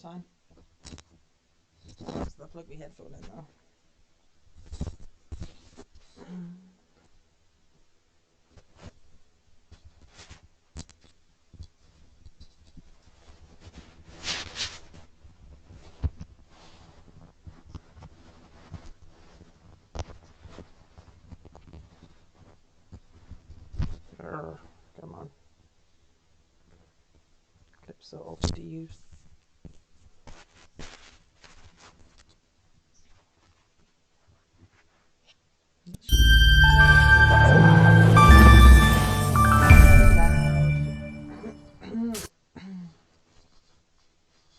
time. So I'll plug my headphone in now. Come on. Clip's so open to use.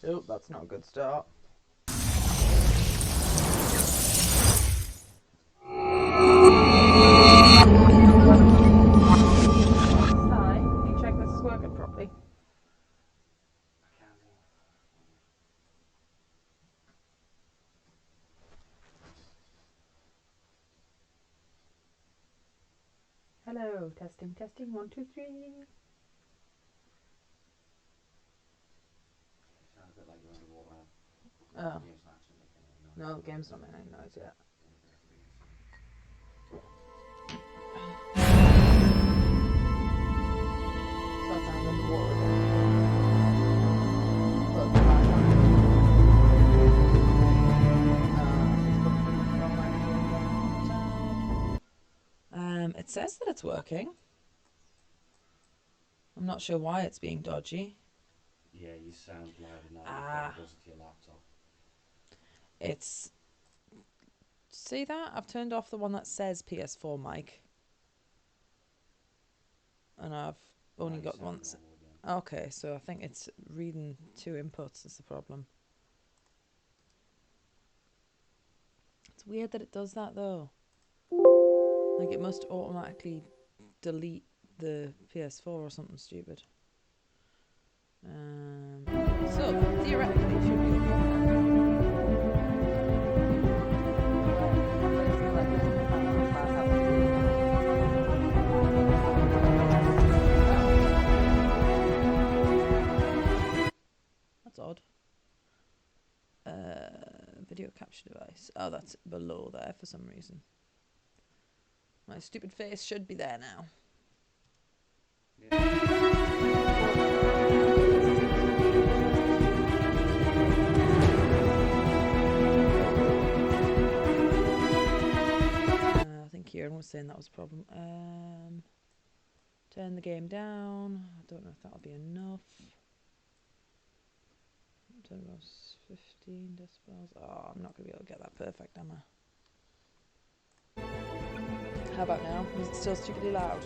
Oh, that's not a good start. Can you check this is working properly? Hello, testing, 1, 2, 3. Sounds a bit like you're underwater. Oh. The game's not actually making any noise. No, the game's not making any noise yet. So I sound underwater again. It says that it's working. I'm not sure why it's being dodgy. Yeah, you sound louder now. You're closer to your laptop. It's... See that? I've turned off the one that says PS4 mic. And I've only got one. Okay, so I think it's reading 2 inputs is the problem. It's weird that it does that though. Like it must automatically delete the PS4 or something stupid. So theoretically it should be That's odd. Video capture device. Oh, that's below there for some reason. My stupid face should be there now. I think Kieran was saying that was a problem. Turn the game down. I don't know if that'll be enough. Turn about 15 decibels. Oh, I'm not going to be able to get that perfect, am I? How about now? Is it still stupidly loud?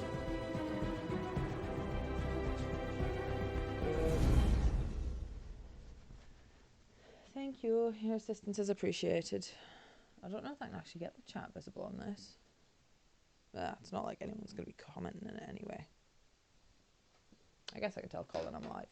Thank you. Your assistance is appreciated. I don't know if I can actually get the chat visible on this. It's not like anyone's going to be commenting in it anyway. I guess I can tell Colin I'm live.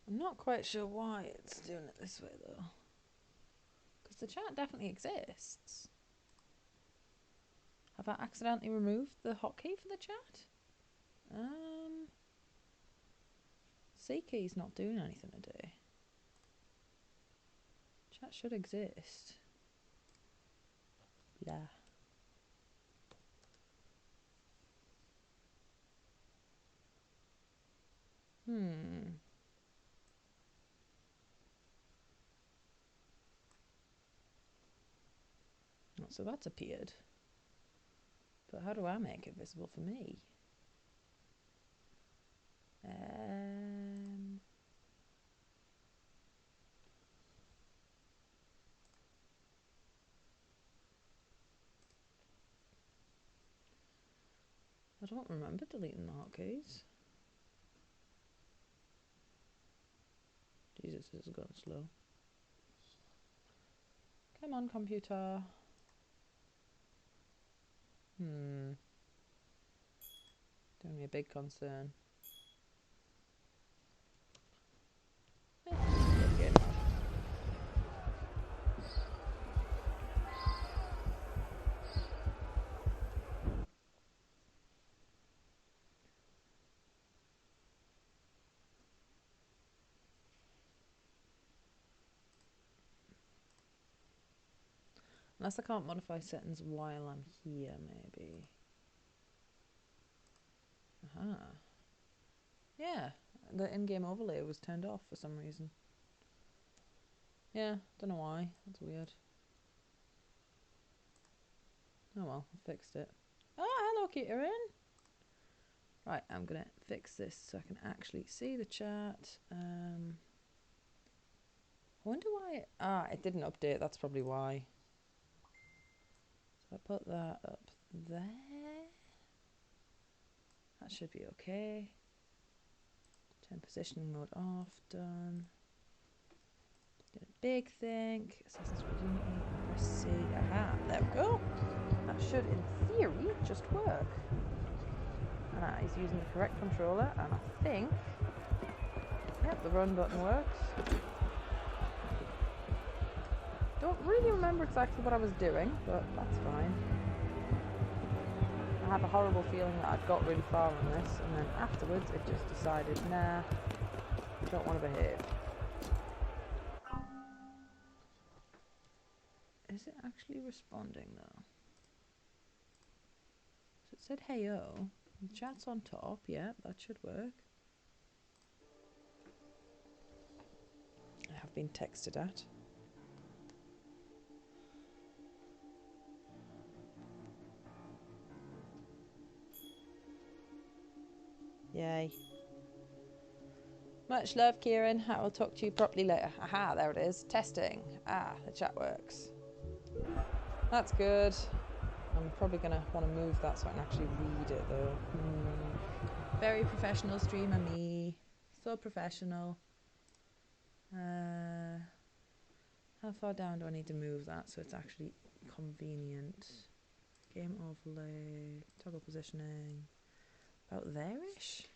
I'm not quite sure why it's doing it this way though. Because the chat definitely exists. Have I accidentally removed the hotkey for the chat? C key's not doing anything today. Chat should exist. Blah. So that's appeared. But how do I make it visible for me? I don't remember deleting the hotkeys. Jesus, this has gone slow. Come on, computer. Doing me a big concern. Good. Unless I can't modify settings while I'm here, maybe. Aha. Yeah, the in-game overlay was turned off for some reason. Yeah, don't know why. That's weird. Oh well, I fixed it. Oh, hello, Kieran. Right, I'm gonna fix this so I can actually see the chat. I wonder why. It didn't update. That's probably why. So I put that up there. That should be okay. Turn positioning mode off. Done. Did a big thing. Assassin's Creed Unity. Press C. Aha, there we go. That should, in theory, just work. And he's using the correct controller, and I think, yep, the run button works. Don't really remember exactly what I was doing, but that's fine. I have a horrible feeling that I'd got really far on this, and then afterwards it just decided, nah, I don't want to behave. Is it actually responding though? So it said hey-o. The chat's on top, yeah, that should work. I have been texted at. Yay. Much love, Kieran. I will talk to you properly later. Aha, there it is. Testing. The chat works. That's good. I'm probably going to want to move that so I can actually read it, though. Very professional streamer, me. So professional. How far down do I need to move that so it's actually convenient? Game overlay. Toggle positioning. About there-ish?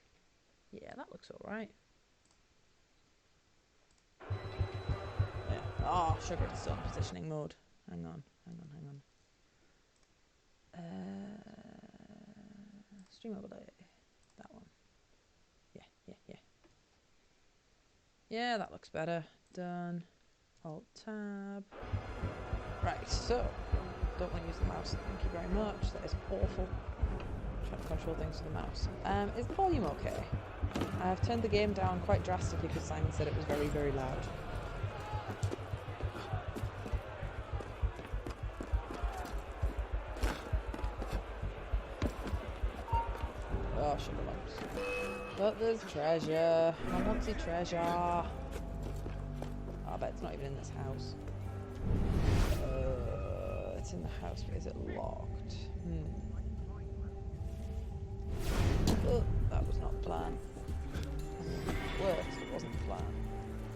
Yeah, that looks alright. Yeah. Oh, sugar, it's still in positioning mode. Hang on. Stream overlay. That one. Yeah. Yeah, that looks better. Done. Alt-tab. Right, so. Don't want to use the mouse. Thank you very much. That is awful. Trying to control things with the mouse. Is the volume okay? I've turned the game down quite drastically because Simon said it was very, very loud. Oh, sugar lumps. But there's treasure. I want to see treasure. Oh, I bet it's not even in this house. It's in the house, but is it locked? Oh, that was not the plan. Worse, it wasn't the plan.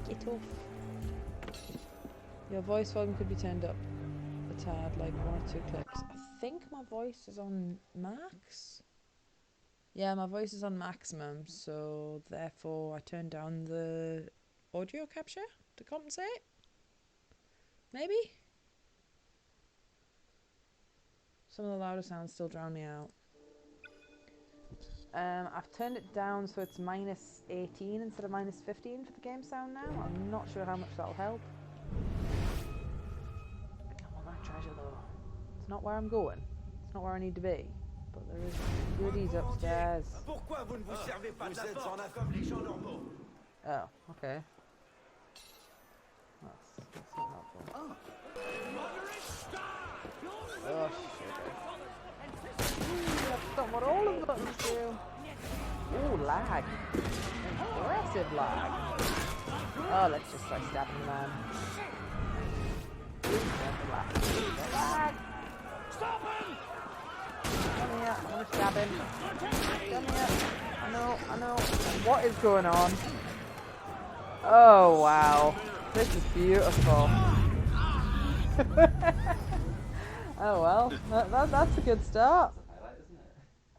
Get off. Your voice volume could be turned up a tad, like 1 or 2 clicks. I think my voice is on max. Yeah, my voice is on maximum, so therefore I turned down the audio capture to compensate. Maybe? Some of the louder sounds still drown me out. I've turned it down so it's minus 18 instead of minus 15 for the game sound now. I'm not sure how much that'll help. I want that treasure though. It's not where I'm going. It's not where I need to be. But there is goodies upstairs. Oh, okay. That's not helpful. Oh, shit. That's not what all of the buttons do. Ooh, lag. Impressive lag. Oh, let's just try stabbing the man. Lag. Stop him! Come here, I'm gonna stab him. Come here. I know. What is going on? Oh, wow. This is beautiful. Oh well, that's a good start. That's a highlight,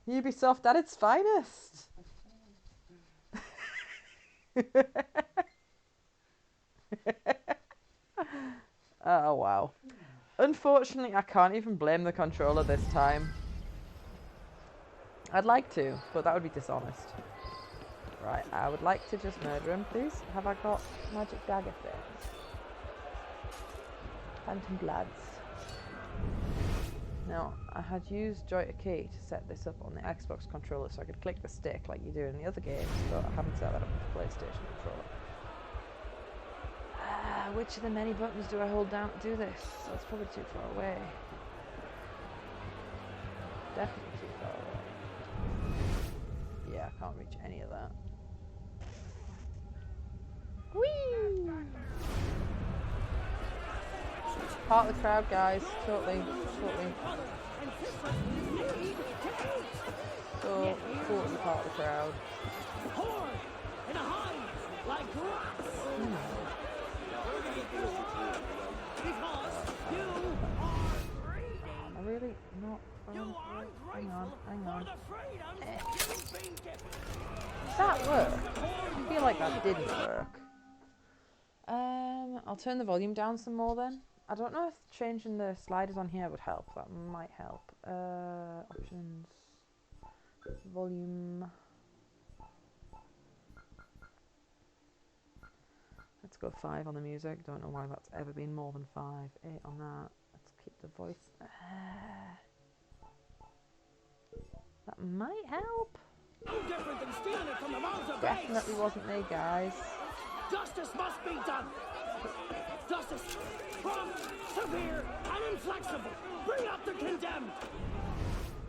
isn't it? Ubisoft at its finest. Oh wow. Unfortunately, I can't even blame the controller this time. I'd like to, but that would be dishonest. Right, I would like to just murder him, please. Have I got magic dagger things? Phantom Bloods. Now, I had used Joy to Key to set this up on the Xbox controller so I could click the stick like you do in the other games, but I haven't set that up with the PlayStation controller. Which of the many buttons do I hold down to do this? That's probably too far away. Definitely too far away. Yeah, I can't reach any of that. Whee! Part of the crowd, guys. Totally. So, totally part of the crowd. Am I really not? Hang on. Does that work? I feel like that didn't work. I'll turn the volume down some more then. I don't know if changing the sliders on here would help. That might help. Options. Volume. Let's go 5 on the music. Don't know why that's ever been more than 5. 8 on that. Let's keep the voice. That might help. No different than stealing it from the mouths of Definitely wasn't me, guys. Justice must be done. Justice, prompt, severe, and inflexible. Bring up the condemned.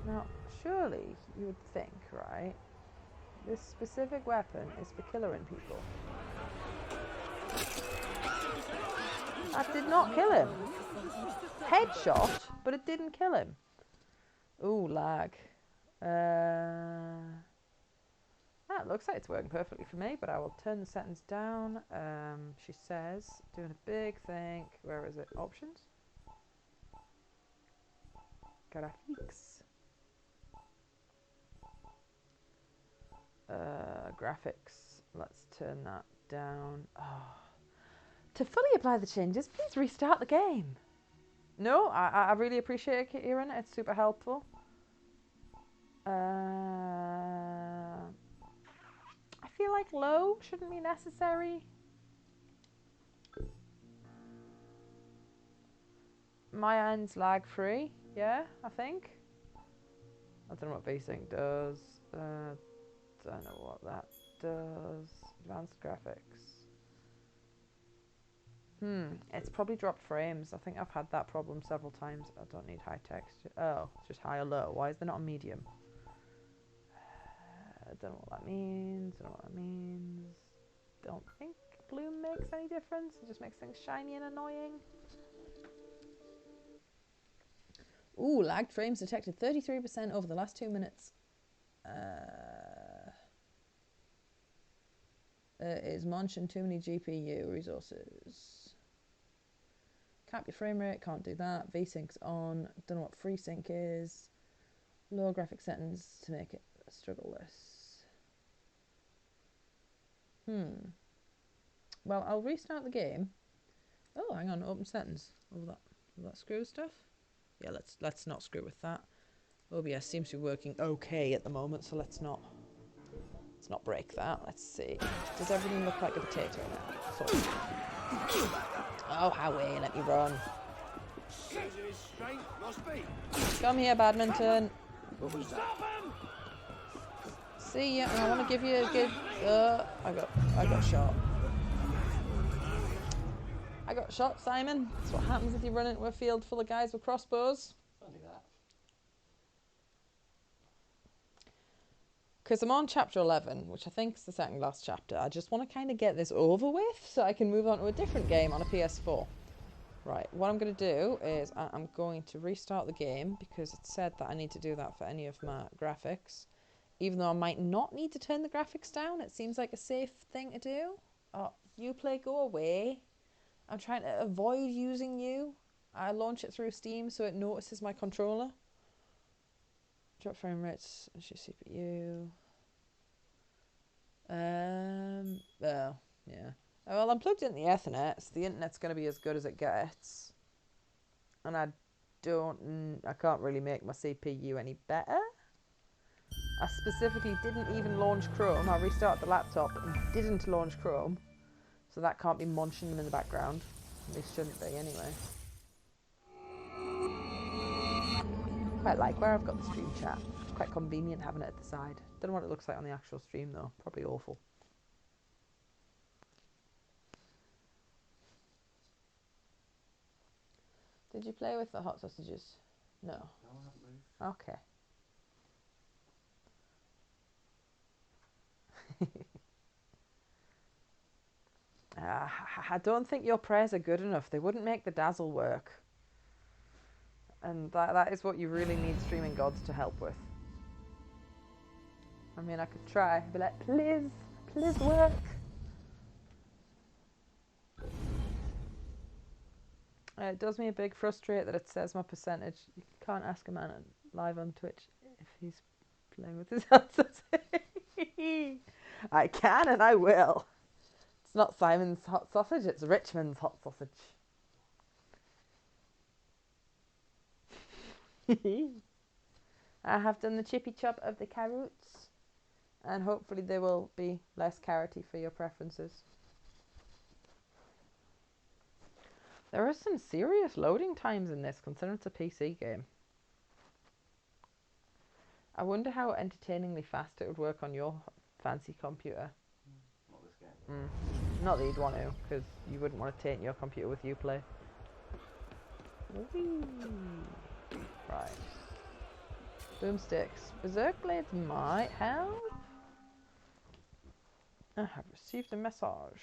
Now, surely you would think, right? This specific weapon is for killing people. That did not kill him. Headshot, but it didn't kill him. Ooh, lag. That looks like it's working perfectly for me, but I will turn the settings down. She says, doing a big think. Where is it? Options? Graphics. Graphics. Let's turn that down. Oh. To fully apply the changes, please restart the game. No, I really appreciate it, Kieran. It's super helpful. I feel like low shouldn't be necessary. My end's lag free, yeah, I think. I don't know what VSync does. Don't know what that does. Advanced graphics. It's probably dropped frames. I think I've had that problem several times. I don't need high texture. Oh, it's just high or low. Why is there not a medium? I don't know what that means. Don't think bloom makes any difference. It just makes things shiny and annoying. Ooh, lagged frames detected 33% over the last 2 minutes. Is munching too many GPU resources. Cap your frame rate, can't do that. VSync's on. Don't know what FreeSync is. Lower graphic settings to make it struggle less. Well, I'll restart the game. Oh, hang on, open settings. Will that screw stuff? Yeah, let's not screw with that. OBS seems to be working okay at the moment, so let's not break that. Let's see. Does everything look like a potato now? Oh, Howie, let me run. Come here, badminton. See ya, and I want to give you a good. I got shot. I got shot, Simon. That's what happens if you run into a field full of guys with crossbows. Don't do that. Because I'm on chapter 11, which I think is the second last chapter. I just want to kind of get this over with so I can move on to a different game on a PS4. Right, what I'm going to do is I'm going to restart the game because it said that I need to do that for any of my graphics. Even though I might not need to turn the graphics down, it seems like a safe thing to do. Oh, Uplay, go away. I'm trying to avoid using you. I launch it through Steam so it notices my controller. Drop frame rates, it's your CPU. Well, yeah. Well, I'm plugged into the Ethernet, so the internet's going to be as good as it gets. And I can't really make my CPU any better. I specifically didn't even launch Chrome. I restarted the laptop and didn't launch Chrome. So that can't be munching them in the background. At least shouldn't be, anyway. Quite like where I've got the stream chat. It's quite convenient having it at the side. Don't know what it looks like on the actual stream though. Probably awful. Did you play with the hot sausages? No. No, I haven't moved. Okay. I don't think your prayers are good enough. They wouldn't make the dazzle work. And that is what you really need streaming gods to help with. I mean, I could try. Be like, please, please work. It does me a big frustrate that it says my percentage. You can't ask a man live on Twitch if he's playing with his hot sausage. I can and I will. It's not Simon's hot sausage, it's Richmond's hot sausage. I have done the chippy chop of the carrots, and hopefully they will be less carroty for your preferences. There are some serious loading times in this, considering it's a PC game. I wonder how entertainingly fast it would work on your fancy computer. Not this game. Not that you'd want to, because you wouldn't want to taint your computer with Uplay. Right. Boomsticks. Berserk Blades might help. I have received a message.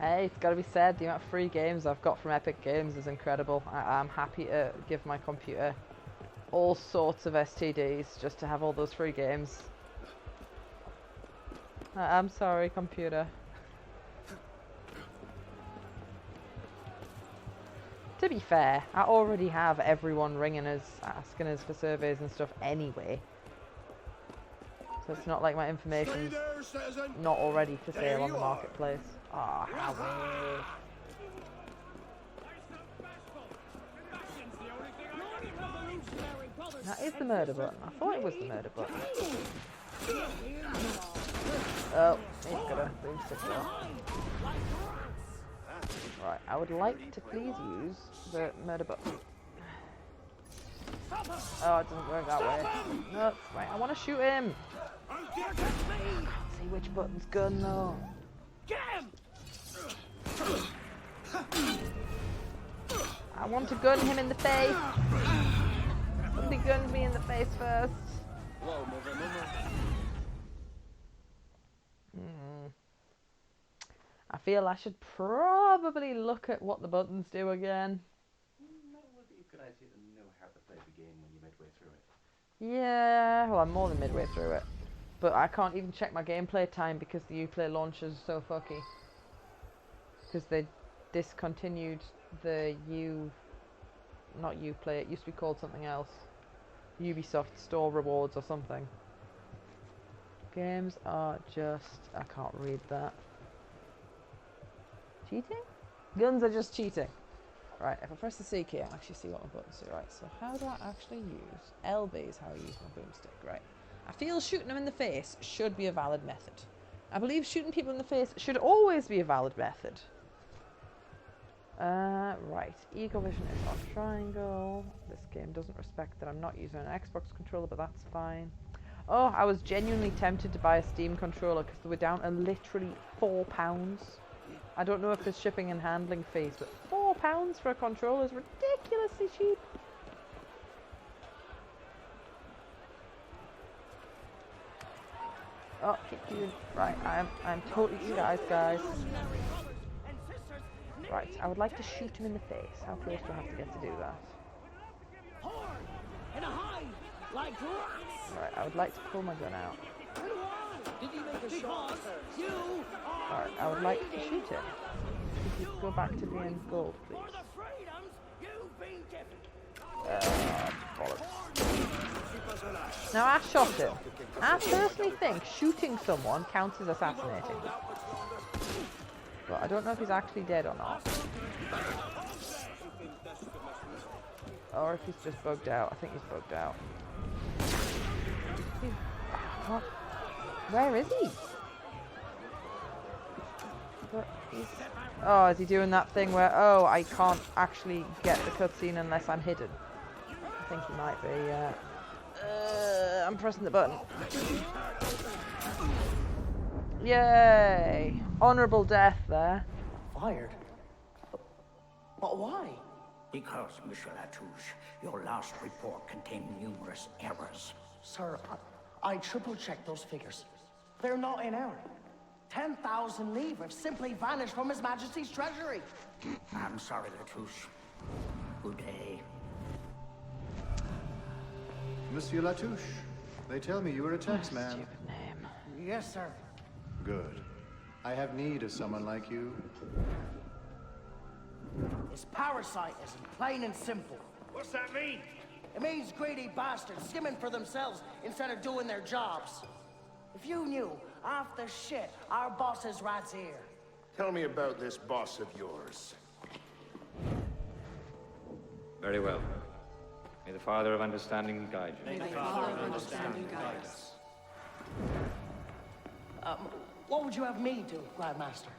Hey, it's got to be said, the amount of free games I've got from Epic Games is incredible. I'm happy to give my computer all sorts of STDs just to have all those free games. I'm sorry, computer. To be fair, I already have everyone ringing us, asking us for surveys and stuff anyway. So it's not like my information's not already for sale on the marketplace. Ah, oh, Howie. That is the murder button. I thought it was the murder button. Oh, he's got a boomstick there. Right, I would like to please use the murder button. Oh, it doesn't work that way. No, right, I want to shoot him. I can't see which button's gun though. Get him! I want to gun him in the face. Somebody gunned me in the face first. I feel I should probably look at what the buttons do again. That would be a good idea to know how to play the game when you're midway through it. Yeah, well, I'm more than midway through it. But I can't even check my gameplay time because the Uplay launcher is so fucky. Because they discontinued the not Uplay, it used to be called something else. Ubisoft Store Rewards or something. Games are just, I can't read that. Cheating? Guns are just cheating. Right, if I press the C key, I'll actually see what my buttons do. Right, so how do I actually use? LB is how I use my boomstick. Right. I feel shooting them in the face should be a valid method. I believe shooting people in the face should always be a valid method. Right. Eagle Vision is on triangle. This game doesn't respect that I'm not using an Xbox controller, but that's fine. Oh, I was genuinely tempted to buy a Steam controller because they were down to literally £4. I don't know if there's shipping and handling fees, but £4 for a controller is ridiculously cheap. Oh, keep doing. Right, I'm totally disguised, guys. Right, I would like to shoot him in the face. How close do I have to get to do that? Hard and high like rocks. Right, I would like to pull my gun out. Did you make a shot? You are Alright, I would like to shoot him. Could you go back to being gold, please? for the freedoms you've been given. Bollocks. Now, I shot him. I personally think shooting someone counts as assassinating. But I don't know if he's actually dead or not. Or if he's just bugged out. I think he's bugged out. What? Where is he? But he's... Oh, is he doing that thing where, oh, I can't actually get the cutscene unless I'm hidden? I think he might be, yeah. I'm pressing the button. Yay! Honourable death there. Fired. But why? Because, Monsieur Latouche, your last report contained numerous errors. Sir, I triple-checked those figures. They're not in error. 10,000 livres simply vanished from His Majesty's treasury. I'm sorry, Latouche. Good day. Monsieur Latouche, they tell me you are a taxman. Stupid name. Yes, sir. Good. I have need of someone like you. It's parasitism, plain and simple. What's that mean? It means greedy bastards skimming for themselves instead of doing their jobs. If you knew half the shit our bosses rats here. Tell me about this boss of yours. Very well. May the Father of Understanding guide you. What would you have me do, Grandmaster?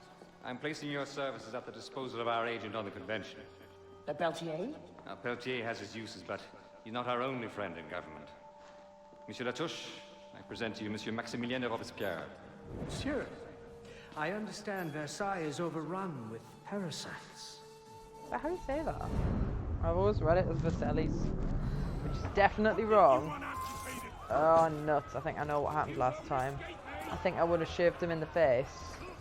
I'm placing your services at the disposal of our agent on the convention. The Beltier? Now, Peltier has his uses, but he's not our only friend in government. Monsieur Latouche, I present to you Monsieur Maximilien de Robespierre. Monsieur, I understand Versailles is overrun with parasites. Is that how you say that? I've always read it as Versailles, which is definitely wrong. Oh, nuts. I think I know what happened last time. I think I would have shaved him in the face,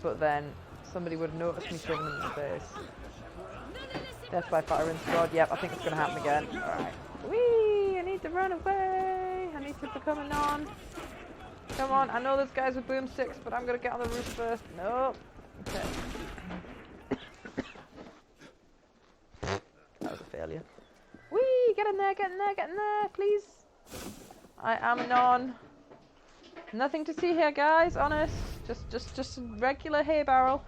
but then somebody would have noticed me shaving him in the face. Death by firing squad. Yep, I think it's going to happen again. Alright. Whee! I need to run away! I need to become a non. Come on, I know there's guys with boomsticks, but I'm going to get on the roof first. Nope. Okay. That was a failure. Whee! Get in there, get in there, get in there, please. I am a non. Nothing to see here, guys, honest. Just a regular hay barrel.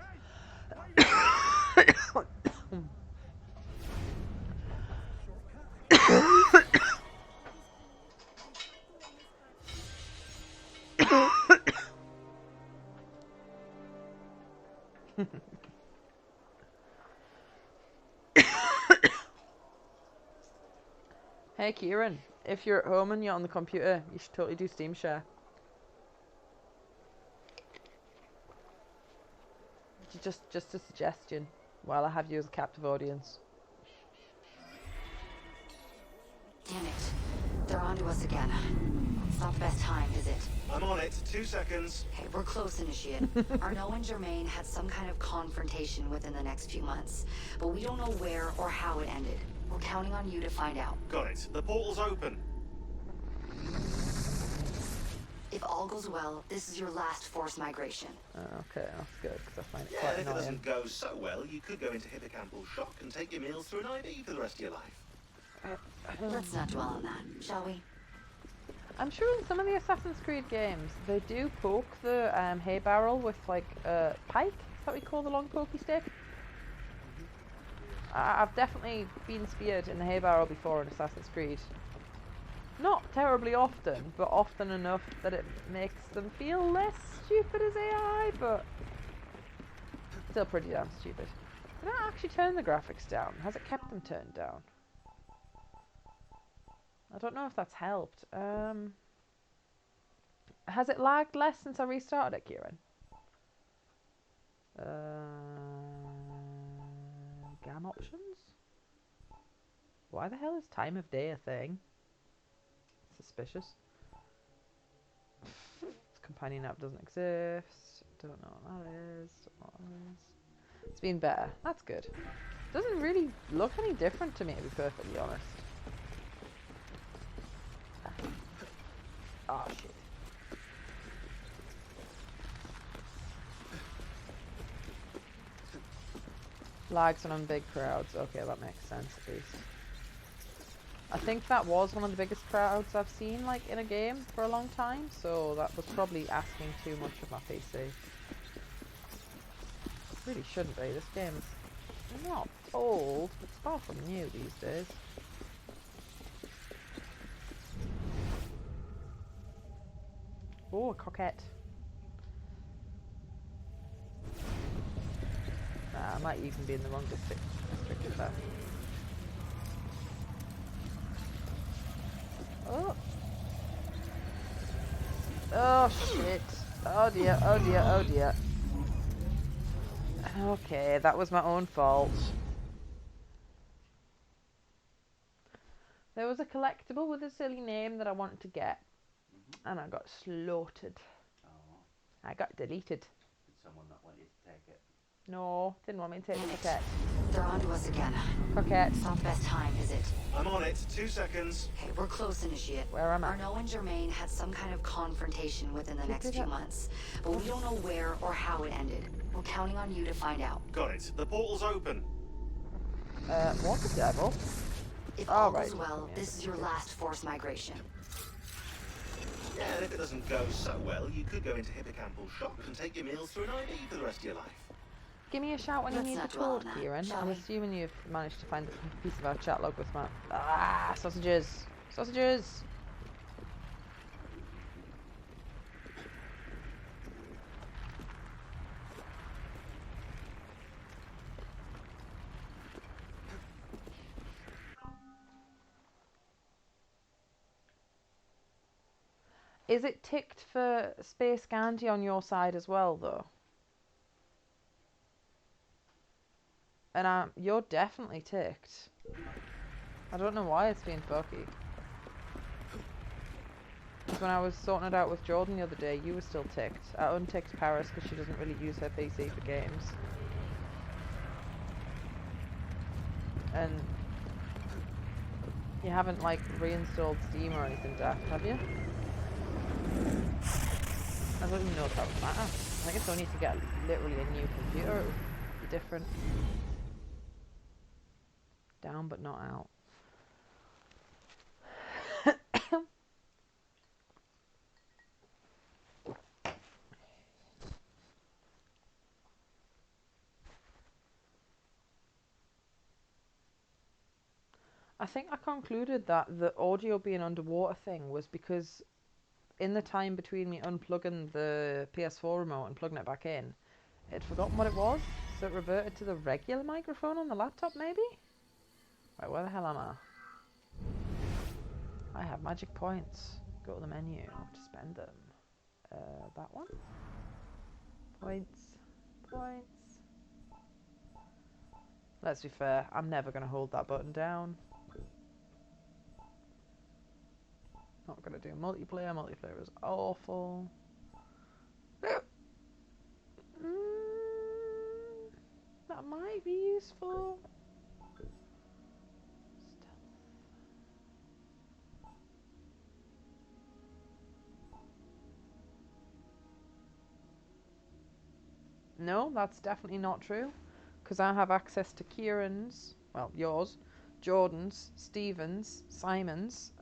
Hey Kieran, if you're at home and you're on the computer, you should totally do Steam Share. Just a suggestion, while I have you as a captive audience. Damn it. They're onto us again. It's not the best time, is it? I'm on it. 2 seconds. Hey, we're close, Initiate. Arnaud and Germain had some kind of confrontation within the next few months, but we don't know where or how it ended. We're counting on you to find out. Got it. The portal's open. If all goes well, this is your last forced migration. Okay, that's good, because I find it Yeah, quite if it annoying. doesn't go so well, you could go into hippocampal shock and take your meals through an IV for the rest of your life. Let's not dwell on that, shall we? I'm sure in some of the Assassin's Creed games, they do poke the hay barrel with, like, a pike. Is that what we call the long pokey stick? I've definitely been speared in the hay barrel before in Assassin's Creed. Not terribly often, but often enough that it makes them feel less stupid as AI, but still pretty damn stupid. Did I actually turn the graphics down? Has it kept them turned down? I don't know if that's helped. Has it lagged less since I restarted it, Kieran? GAM options? Why the hell is time of day a thing? Suspicious. Companion app doesn't exist. Don't know what that is. Don't know what that is. It's been better. That's good. Doesn't really look any different to me, to be perfectly honest. Oh shit. Lags on big crowds. Okay, that makes sense at least. I think that was one of the biggest crowds I've seen like in a game for a long time, so that was probably asking too much of my PC. Really shouldn't be. This game's not old, it's far from new these days. Oh, a coquette. Nah, I might even be in the wrong district with that. Oh. Oh shit. Oh dear, oh dear, oh dear. Okay, that was my own fault. There was a collectible with a silly name that I wanted to get. And I got slaughtered. Oh. I got deleted. Did someone not want you to take it? No, didn't want me to take the coquette. They're on to us again. Coquette. It's not the best time, is it? I'm on it. 2 seconds. Okay, we're close, Initiate. Where am I? Arnaud and Germain had some kind of confrontation within the next it few up. months, but we don't know where or how it ended. We're counting on you to find out. Got it. The portal's open. What the devil? If Oh, all right. goes well, this is your last forced migration. Yeah, and if it doesn't go so well, you could go into hippocampal shock and take your meals through an IV for the rest of your life. Give me a shout when you Let's need the not dwell code, on that, Kieran. shall I'm we? assuming you've managed to find a piece of our chat log with my... Ah, sausages! Sausages! Is it ticked for Space Gandhi on your side as well, though? And you're definitely ticked. I don't know why it's being fucky. Because when I was sorting it out with Jordan the other day, you were still ticked. I unticked Paris because she doesn't really use her PC for games. And you haven't, like, reinstalled Steam or anything, Daft, have you? I don't even know if that would matter. I think it's only to get literally a new computer, it would be different. Down but not out. I think I concluded that the audio being underwater thing was because in the time between me unplugging the PS4 remote and plugging it back in, it had forgotten what it was, so it reverted to the regular microphone on the laptop, maybe? Right, where the hell am I? I have magic points. Go to the menu to spend them. That one? Points. Points. Let's be fair, I'm never going to hold that button down. Not going to do multiplayer. Multiplayer is awful. That might be useful. No, that's definitely not true. Because I have access to Kieran's, well, yours, Jordan's, Stephen's, Simon's.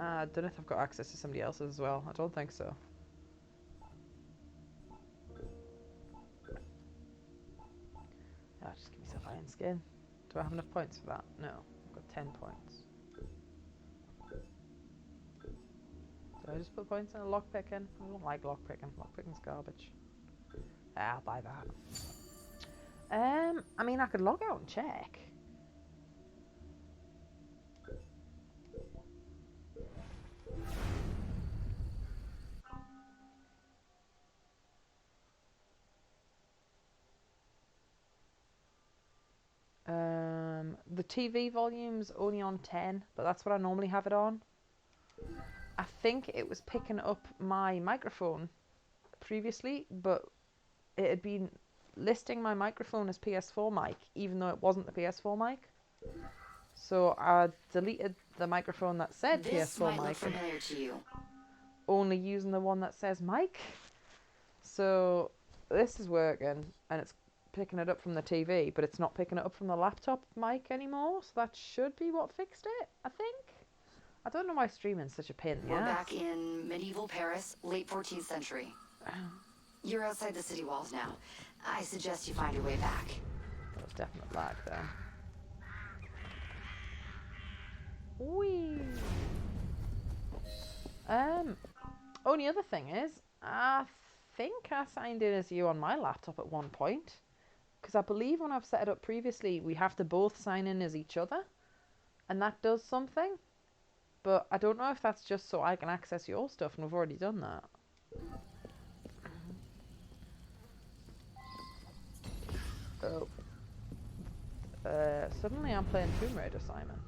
I don't know if I've got access to somebody else's as well. I don't think so. Just give myself iron skin. Do I have enough points for that? No. I've got 10 points. Do I just put points in a lockpicking? I don't like lockpicking. Lockpicking's garbage. I'll buy that. I mean, I could log out and check. The TV volume's only on 10, but that's what I normally have it on. I think it was picking up my microphone previously, but it had been listing my microphone as PS4 mic, even though it wasn't the PS4 mic. So I deleted the microphone that said This PS4 might look mic, and familiar to you. only using the one that says mic. So this is working, and it's picking it up from the TV, but it's not picking it up from the laptop mic anymore. So that should be what fixed it, I think. I don't know why streaming's such a pain in the We're ass. back in medieval Paris, late 14th century. You're outside the city walls now. I suggest you find your way back. There was definite lag there. Whee! Only other thing is, I think I signed in as you on my laptop at one point. Because I believe when I've set it up previously, we have to both sign in as each other. And that does something. But I don't know if that's just so I can access your stuff, and we've already done that. Oh. Suddenly I'm playing Tomb Raider, Simon.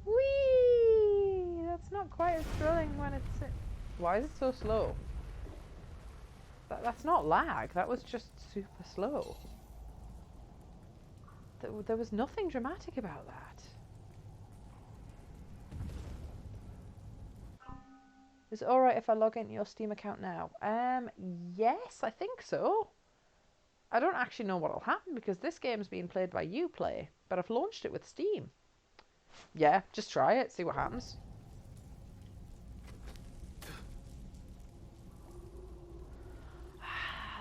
Whee! That's not quite as thrilling when it's... Why is it so slow? That's not lag, that was just super slow. There was nothing dramatic about that. Is it alright if I log into your Steam account now? Yes, I think so. I don't actually know what'll happen because this game's being played by Uplay, but I've launched it with Steam. Yeah, just try it, see what happens.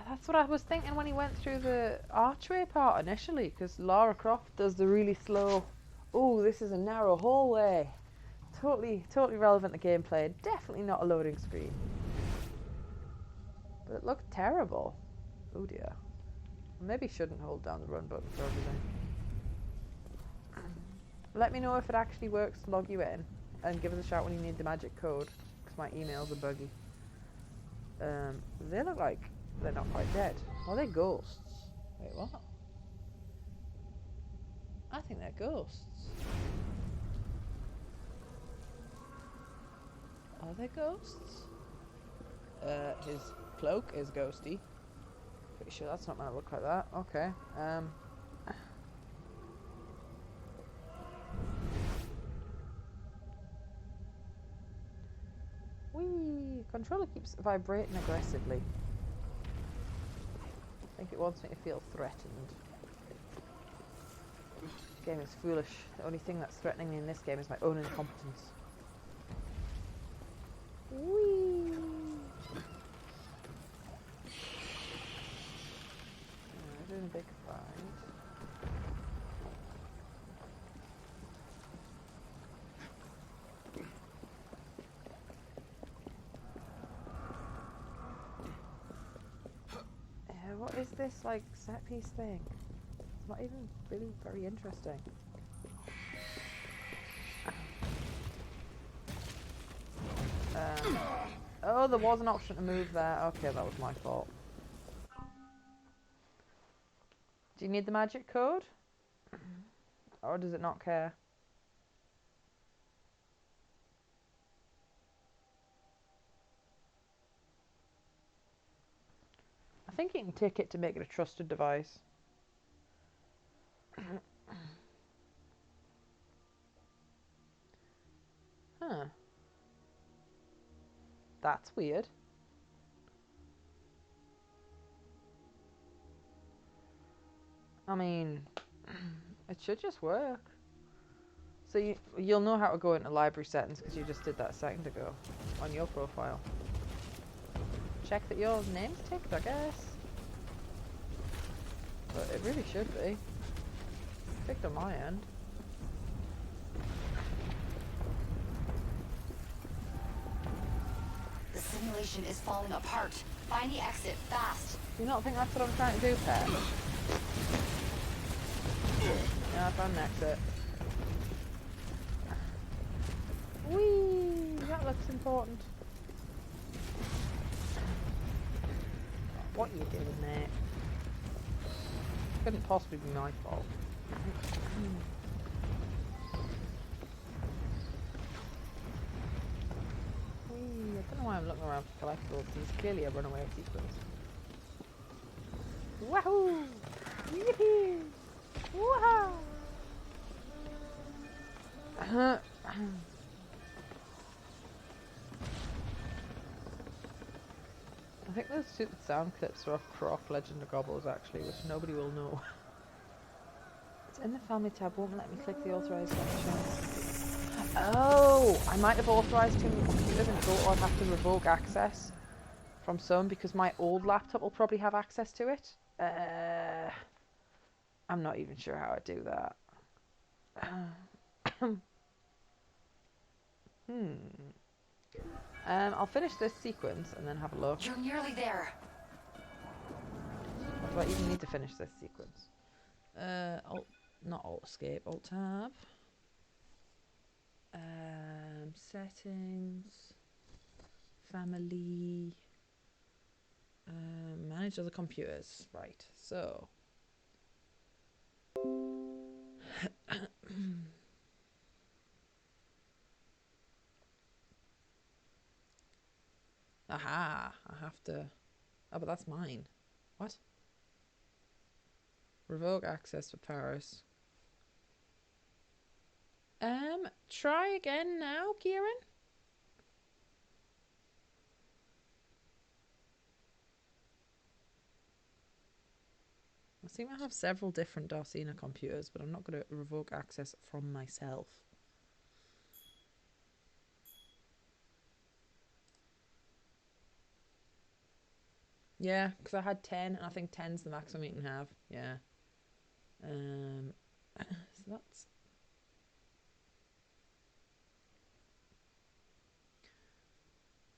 That's what I was thinking when he went through the archway part initially, because Lara Croft does the really slow, oh, this is a narrow hallway. Totally relevant to gameplay. Definitely not a loading screen. But it looked terrible. Oh dear. Maybe shouldn't hold down the run button for everything. Let me know if it actually works to log you in, and give us a shout when you need the magic code, because my emails are buggy. They look like they're not quite dead. Are they ghosts? Wait, what? I think they're ghosts. Are they ghosts? His cloak is ghosty. Pretty sure that's not gonna look like that. Okay. Whee! Controller keeps vibrating aggressively. I think it wants me to feel threatened. This game is foolish. The only thing that's threatening me in this game is my own incompetence. Whee! Doing a big fight. What is this, like, set piece thing? It's not even really very interesting. Oh, there was an option to move there. Okay, that was my fault. Do you need the magic code? Or does it not care? I think you can tick it to make it a trusted device. Huh. That's weird. I mean, it should just work. So you'll know how to go into library settings because you just did that a second ago on your profile. Check that your name's ticked, I guess. But it really should be. Ticked on my end. The simulation is falling apart. Find the exit, fast. Do you not think that's what I'm trying to do, Pet? Yeah, I found an exit. Whee! That looks important. What are you doing, mate? Couldn't possibly be my fault. Whee! I don't know why I'm looking around for collectibles. There's clearly a runaway sequence. Wahoo! Yippee! Wow! I think those stupid sound clips are off Croc Legend of Gobbles actually, which nobody will know. It's in the family tab, won't let me click the authorized option. Oh! I might have authorized too many computers and thought I'd have to revoke access from some because my old laptop will probably have access to it. I'm not even sure how I do that. I'll finish this sequence and then have a look. You're nearly there. What do I even need to finish this sequence? Not Alt Escape, Alt Tab. Settings. Family. Manage other computers. Right, so. Aha, I have to... Oh, but that's mine. What? Revoke access for Paris. Try again now, Kieran? I seem to have several different Darcina computers, but I'm not going to revoke access from myself. Yeah, because I had 10, and I think 10's the maximum you can have. Yeah. So that's...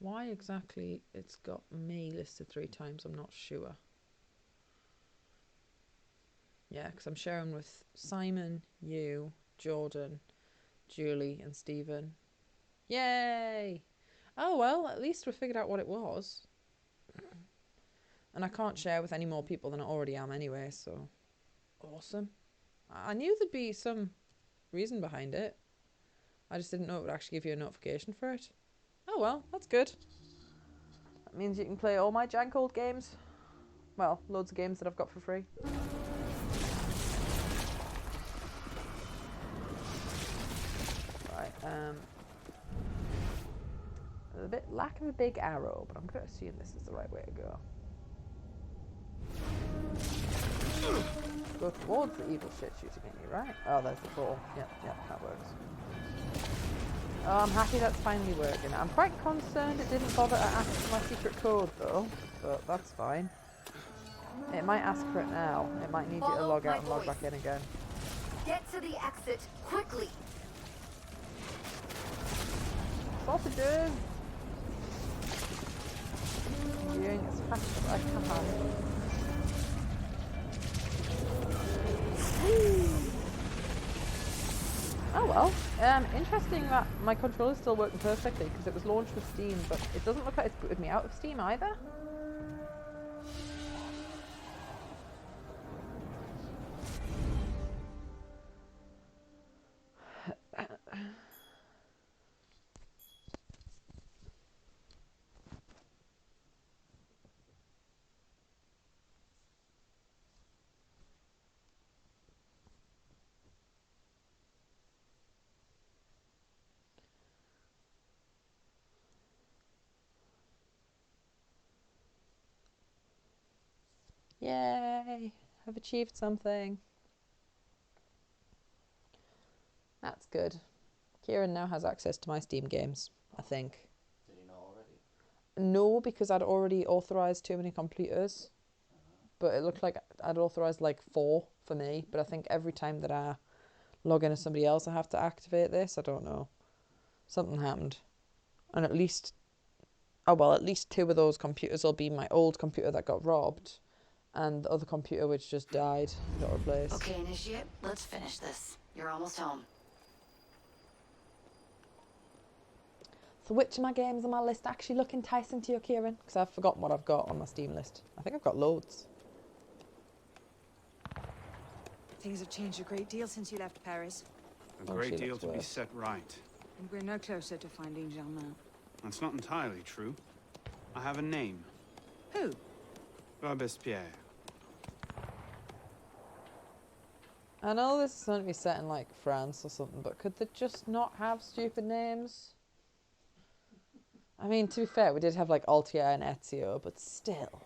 Why exactly it's got me listed 3 times, I'm not sure. Yeah, because I'm sharing with Simon, you, Jordan, Julie, and Stephen. Yay! Oh, well, at least we figured out what it was. And I can't share with any more people than I already am anyway, so... Awesome. I knew there'd be some reason behind it. I just didn't know it would actually give you a notification for it. Oh well, that's good. That means you can play all my jank old games. Well, loads of games that I've got for free. Right, a bit lack of a big arrow, but I'm going to assume this is the right way to go. Go towards the evil shit shooting at you, right? Oh, there's the ball. Yep, that works. Oh, I'm happy that's finally working. I'm quite concerned it didn't bother to ask for my secret code, though. But that's fine. It might ask for it now. It might need you to log out and log back in again. Get to the exit, quickly! Sausages! I'm doing as fast as I can. Oh well, interesting that my controller's still working perfectly because it was launched with Steam, but it doesn't look like it's booted me out of Steam either. Yay! I've achieved something. That's good. Kieran now has access to my Steam games, I think. Did he not already? No, because I'd already authorised too many computers. But it looked like I'd authorised like 4 for me. But I think every time that I log in as somebody else, I have to activate this. I don't know. Something happened. And at least Oh well, at least 2 of those computers will be my old computer that got robbed, and the other computer which just died, got replaced. Okay, Initiate, let's finish this. You're almost home. So which of my games on my list actually look enticing to you, Kieran? Because I've forgotten what I've got on my Steam list. I think I've got loads. Things have changed a great deal since you left Paris. A Oh, great she deal looks to be worse. set right. And we're no closer to finding Germain. That's not entirely true. I have a name. Who? Robespierre. I know this is going to be set in like France or something, but could they just not have stupid names? I mean, to be fair, we did have like Altair and Ezio, but still.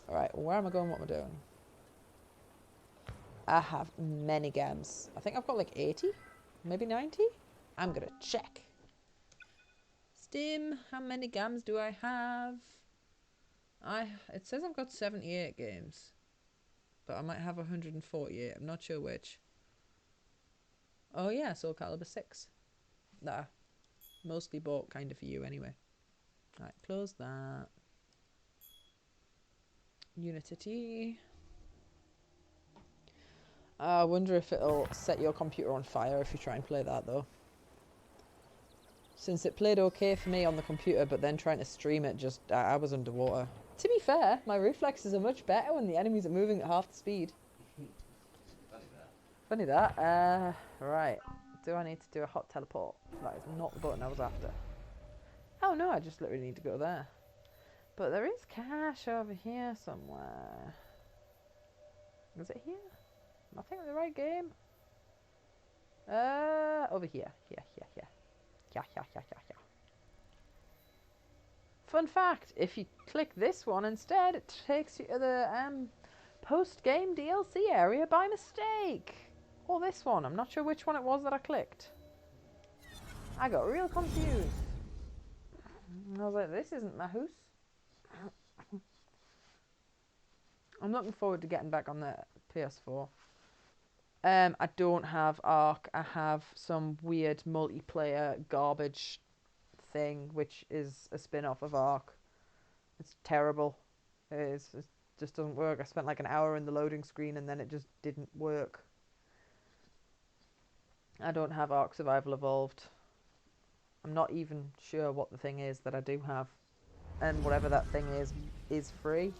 Alright, where am I going? What am I doing? I have many games. I think I've got like 80, maybe 90. I'm gonna check. Steam, how many games do I have? It says I've got 78 games, but I might have 148. I'm not sure which. Oh yeah, Soul Calibur 6. Nah, mostly bought kind of for you anyway. Right, close that. Unity. I wonder if it'll set your computer on fire if you try and play that though. Since it played okay for me on the computer, but then trying to stream it, just I was underwater. To be fair, my reflexes are much better when the enemies are moving at half the speed. Funny that. Right. Do I need to do a hot teleport? That is not the button I was after. Oh no, I just literally need to go there. But there is cash over here somewhere. Is it here? Am I thinking of the right game? Over here. Here. Yeah. Fun fact, if you click this one instead, it takes you to the post-game DLC area by mistake. Or this one. I'm not sure which one it was that I clicked. I got real confused. I was like, this isn't my house. I'm looking forward to getting back on the PS4. I don't have Ark. I have some weird multiplayer garbage thing, which is a spin-off of Ark. It's terrible. It just doesn't work. I spent like an hour in the loading screen and then it just didn't work. I don't have Ark Survival Evolved. I'm not even sure what the thing is that I do have. And whatever that thing is free.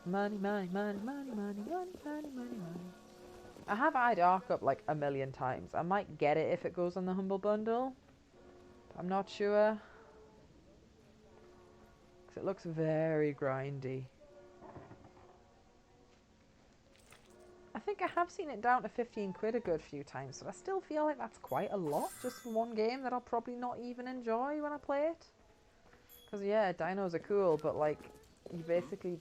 Money. I have eyed Ark up like a million times. I might get it if it goes on the Humble Bundle. But I'm not sure. Because it looks very grindy. I think I have seen it down to 15 quid a good few times, but I still feel like that's quite a lot just for one game that I'll probably not even enjoy when I play it. Because yeah, dinos are cool, but like, you basically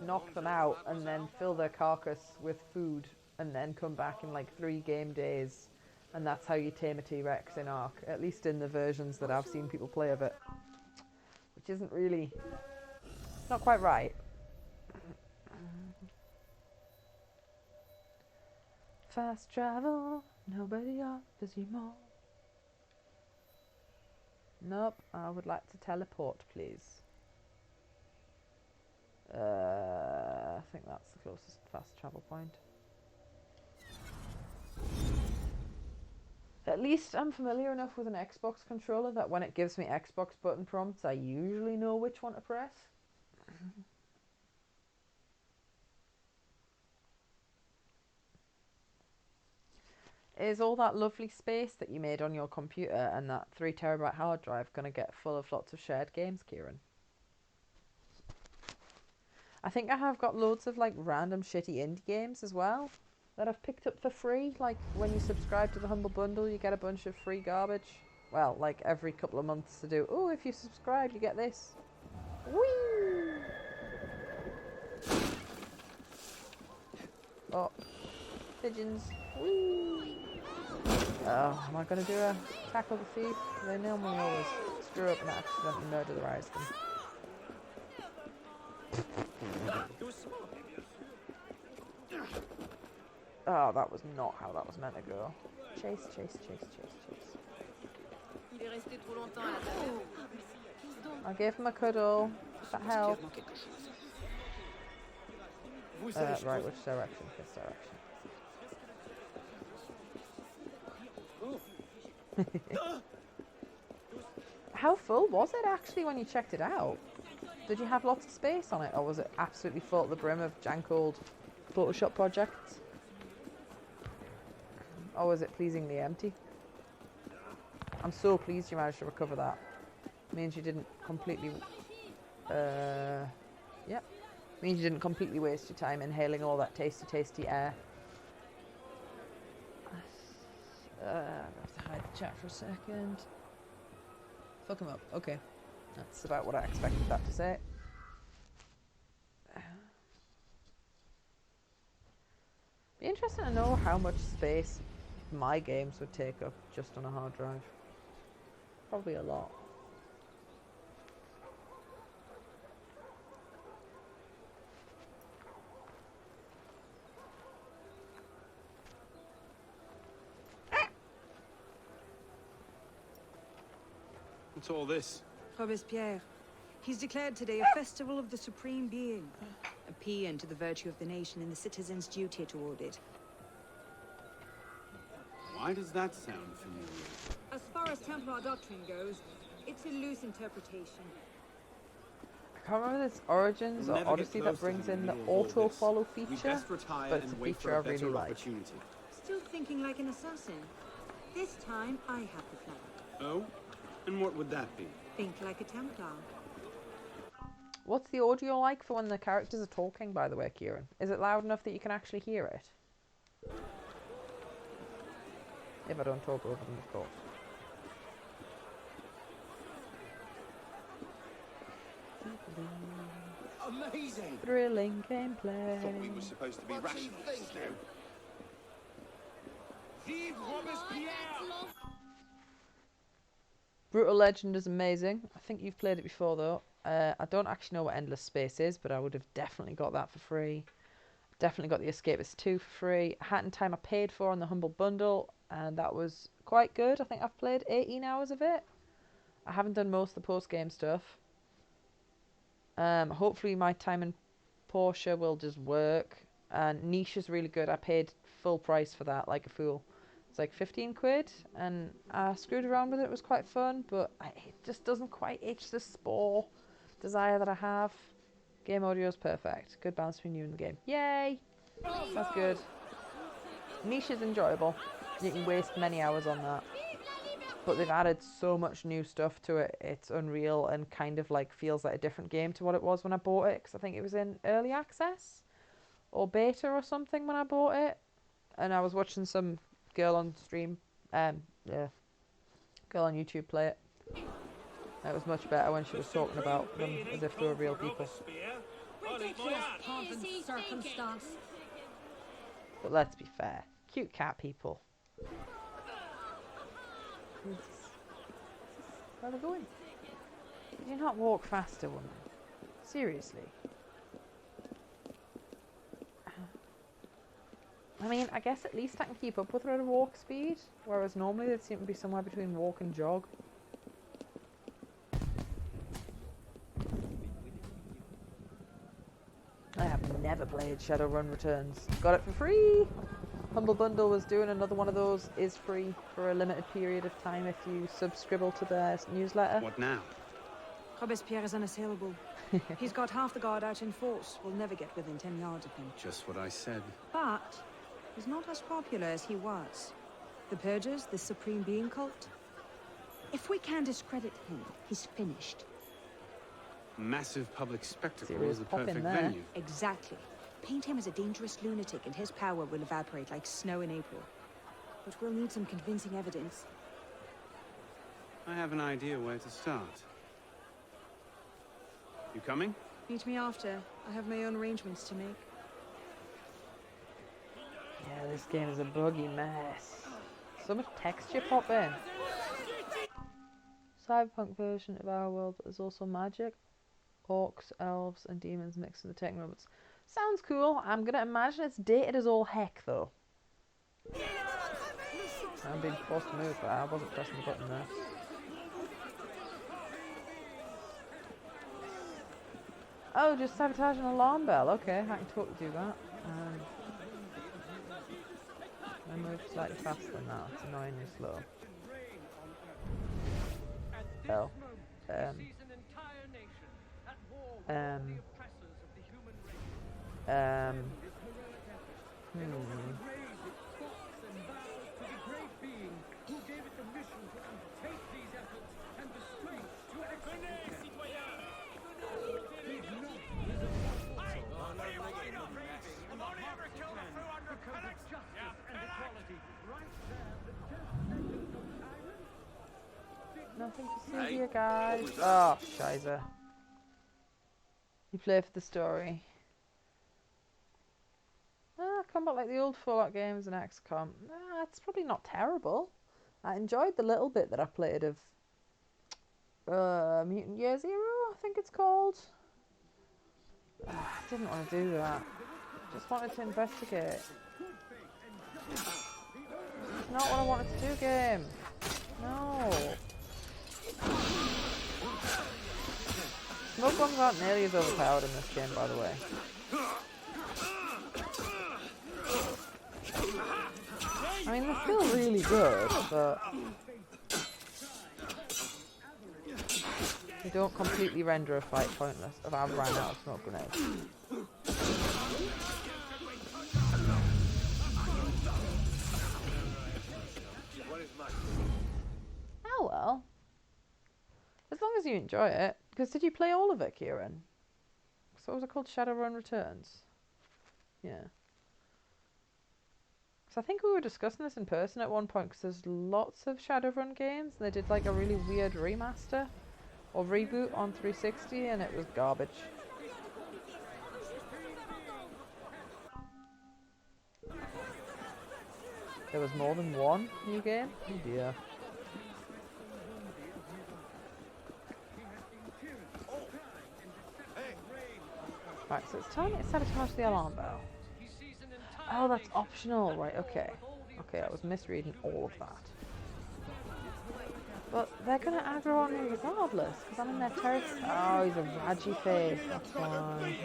knock them out and then fill their carcass with food and then come back in like 3 game days, and that's how you tame a T-Rex in Ark, at least in the versions that I've seen people play of it, which isn't really, not quite right. Fast travel, nobody offers you more. Nope, I would like to teleport, please. I think that's the closest fast travel point. At least I'm familiar enough with an Xbox controller that when it gives me Xbox button prompts, I usually know which one to press. Is all that lovely space that you made on your computer and that 3 terabyte hard drive going to get full of lots of shared games, Kieran? I think I have got loads of like random shitty indie games as well that I've picked up for free. Like when you subscribe to the Humble Bundle, you get a bunch of free garbage. Well, like every couple of months to do. Oh, if you subscribe, you get this. Whee! Oh, pigeons. Whee! Oh, am I going to do a tackle the thief? They normally always screw up and accidentally murderize them. Oh, that was not how that was meant to go. Chase. I gave him a cuddle. That helped. Right, which direction? This direction. How full was it actually when you checked it out? Did you have lots of space on it, or was it absolutely full to the brim of jank old Photoshop projects? Or was it pleasingly empty? I'm so pleased you managed to recover that. Means you didn't completely... Yep. Means you didn't completely waste your time inhaling all that tasty, tasty air. I have to hide the chat for a second. Fuck him up. Okay. That's about what I expected that to say. Be interesting to know how much space my games would take up just on a hard drive. Probably a lot. What's all this? Robespierre. He's declared today a festival of the Supreme Being. A paean to the virtue of the nation and the citizens' duty toward it. Why does that sound familiar? As far as Templar doctrine goes, it's a loose interpretation. I can't remember its origins or Odyssey that brings in the auto-follow feature, but it's a feature I really like. Still thinking like an assassin. This time, I have the plan. Oh? And what would that be? Think like a Templar. What's the audio like for when the characters are talking, by the way, Kieran? Is it loud enough that you can actually hear it? If I don't talk over them, of course. Amazing! Thrilling gameplay. Thought we were supposed to be rationalists now. Vive Robespierre! Brutal Legend is amazing. I think you've played it before, though. I don't actually know what Endless Space is, but I would have definitely got that for free. Definitely got the Escapist 2 for free. Hat in Time I paid for on the Humble Bundle, and that was quite good. I think I've played 18 hours of it. I haven't done most of the post-game stuff. Hopefully my time in Portia will just work. And Niche is really good. I paid full price for that, like a fool. It's like 15 quid, and I screwed around with it. It was quite fun, but it just doesn't quite itch the spore desire that I have. Game audio is perfect. Good balance between you and the game. Yay! That's good. Niche is enjoyable. You can waste many hours on that. But they've added so much new stuff to it. It's unreal and kind of like feels like a different game to what it was when I bought it. Because I think it was in early access or beta or something when I bought it. And I was watching some girl on stream, girl on YouTube play it. It was much better when she was talking about them as if they were real people. Ridiculous pomp and circumstance. But let's be fair, cute cat people. Where are they going? Did you not walk faster, woman? Seriously? I mean, I guess at least I can keep up with her at a walk speed, whereas normally they seem to be somewhere between walk and jog. I have never played Shadowrun Returns. Got it for free! Humble Bundle was doing another one of those, is free for a limited period of time if you subscribe to their newsletter. What now? Robespierre is unassailable. He's got half the guard out in force. We'll never get within 10 yards of him. Just what I said. But he's not as popular as he was. The Purgers, the Supreme Being cult. If we can discredit him, he's finished. Massive public spectacle Serious is the pop in perfect there. venue. Exactly. Paint him as a dangerous lunatic and his power will evaporate like snow in April. But we'll need some convincing evidence. I have an idea where to start. You coming? Meet me after. I have my own arrangements to make. Yeah, this game is a buggy mess. So much texture pop in. Cyberpunk version of our world, but there's also magic. Orcs, elves, and demons mixed with the tech robots. Sounds cool. I'm gonna imagine it's dated as all heck, though. I'm being forced to move, but I wasn't pressing the button there. Oh, just sabotage an alarm bell. Okay, I can totally do that. I move slightly faster than that. It's annoyingly slow. Oh. Nothing to see here, guys. Oh, shizer. You play for the story. Combat like the old Fallout games and XCOM. It's probably not terrible. I enjoyed the little bit that I played of Mutant Year Zero, I think it's called. I didn't want to do that. Just wanted to investigate. It's not what I wanted to do, game. No. Smoke bombs aren't nearly as overpowered in this game, by the way. I mean, they're still really good, but they don't completely render a fight pointless. I've ran out of smoke grenades. Oh well. As long as you enjoy it. Because did you play all of it, Kieran? So what was it called? Shadowrun Returns? Yeah. So I think we were discussing this in person at one point, because there's lots of Shadowrun games, and they did like a really weird remaster or reboot on 360, and it was garbage. There was more than one new game? Oh dear. Right, so it's telling me to sabotage the alarm bell. Oh, that's optional, right, okay. Okay, I was misreading all of that. But they're gonna aggro on me regardless, because I'm in their territory. Oh, he's a Raji face, that's fine.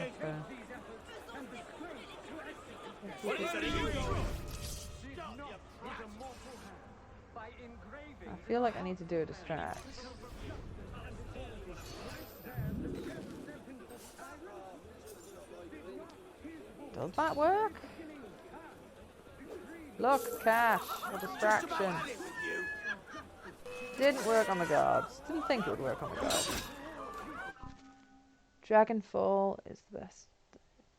I feel like I need to do a distract. Does that work? Look, cash, a distraction. Didn't work on the guards. Didn't think it would work on the guards. Dragonfall is the best.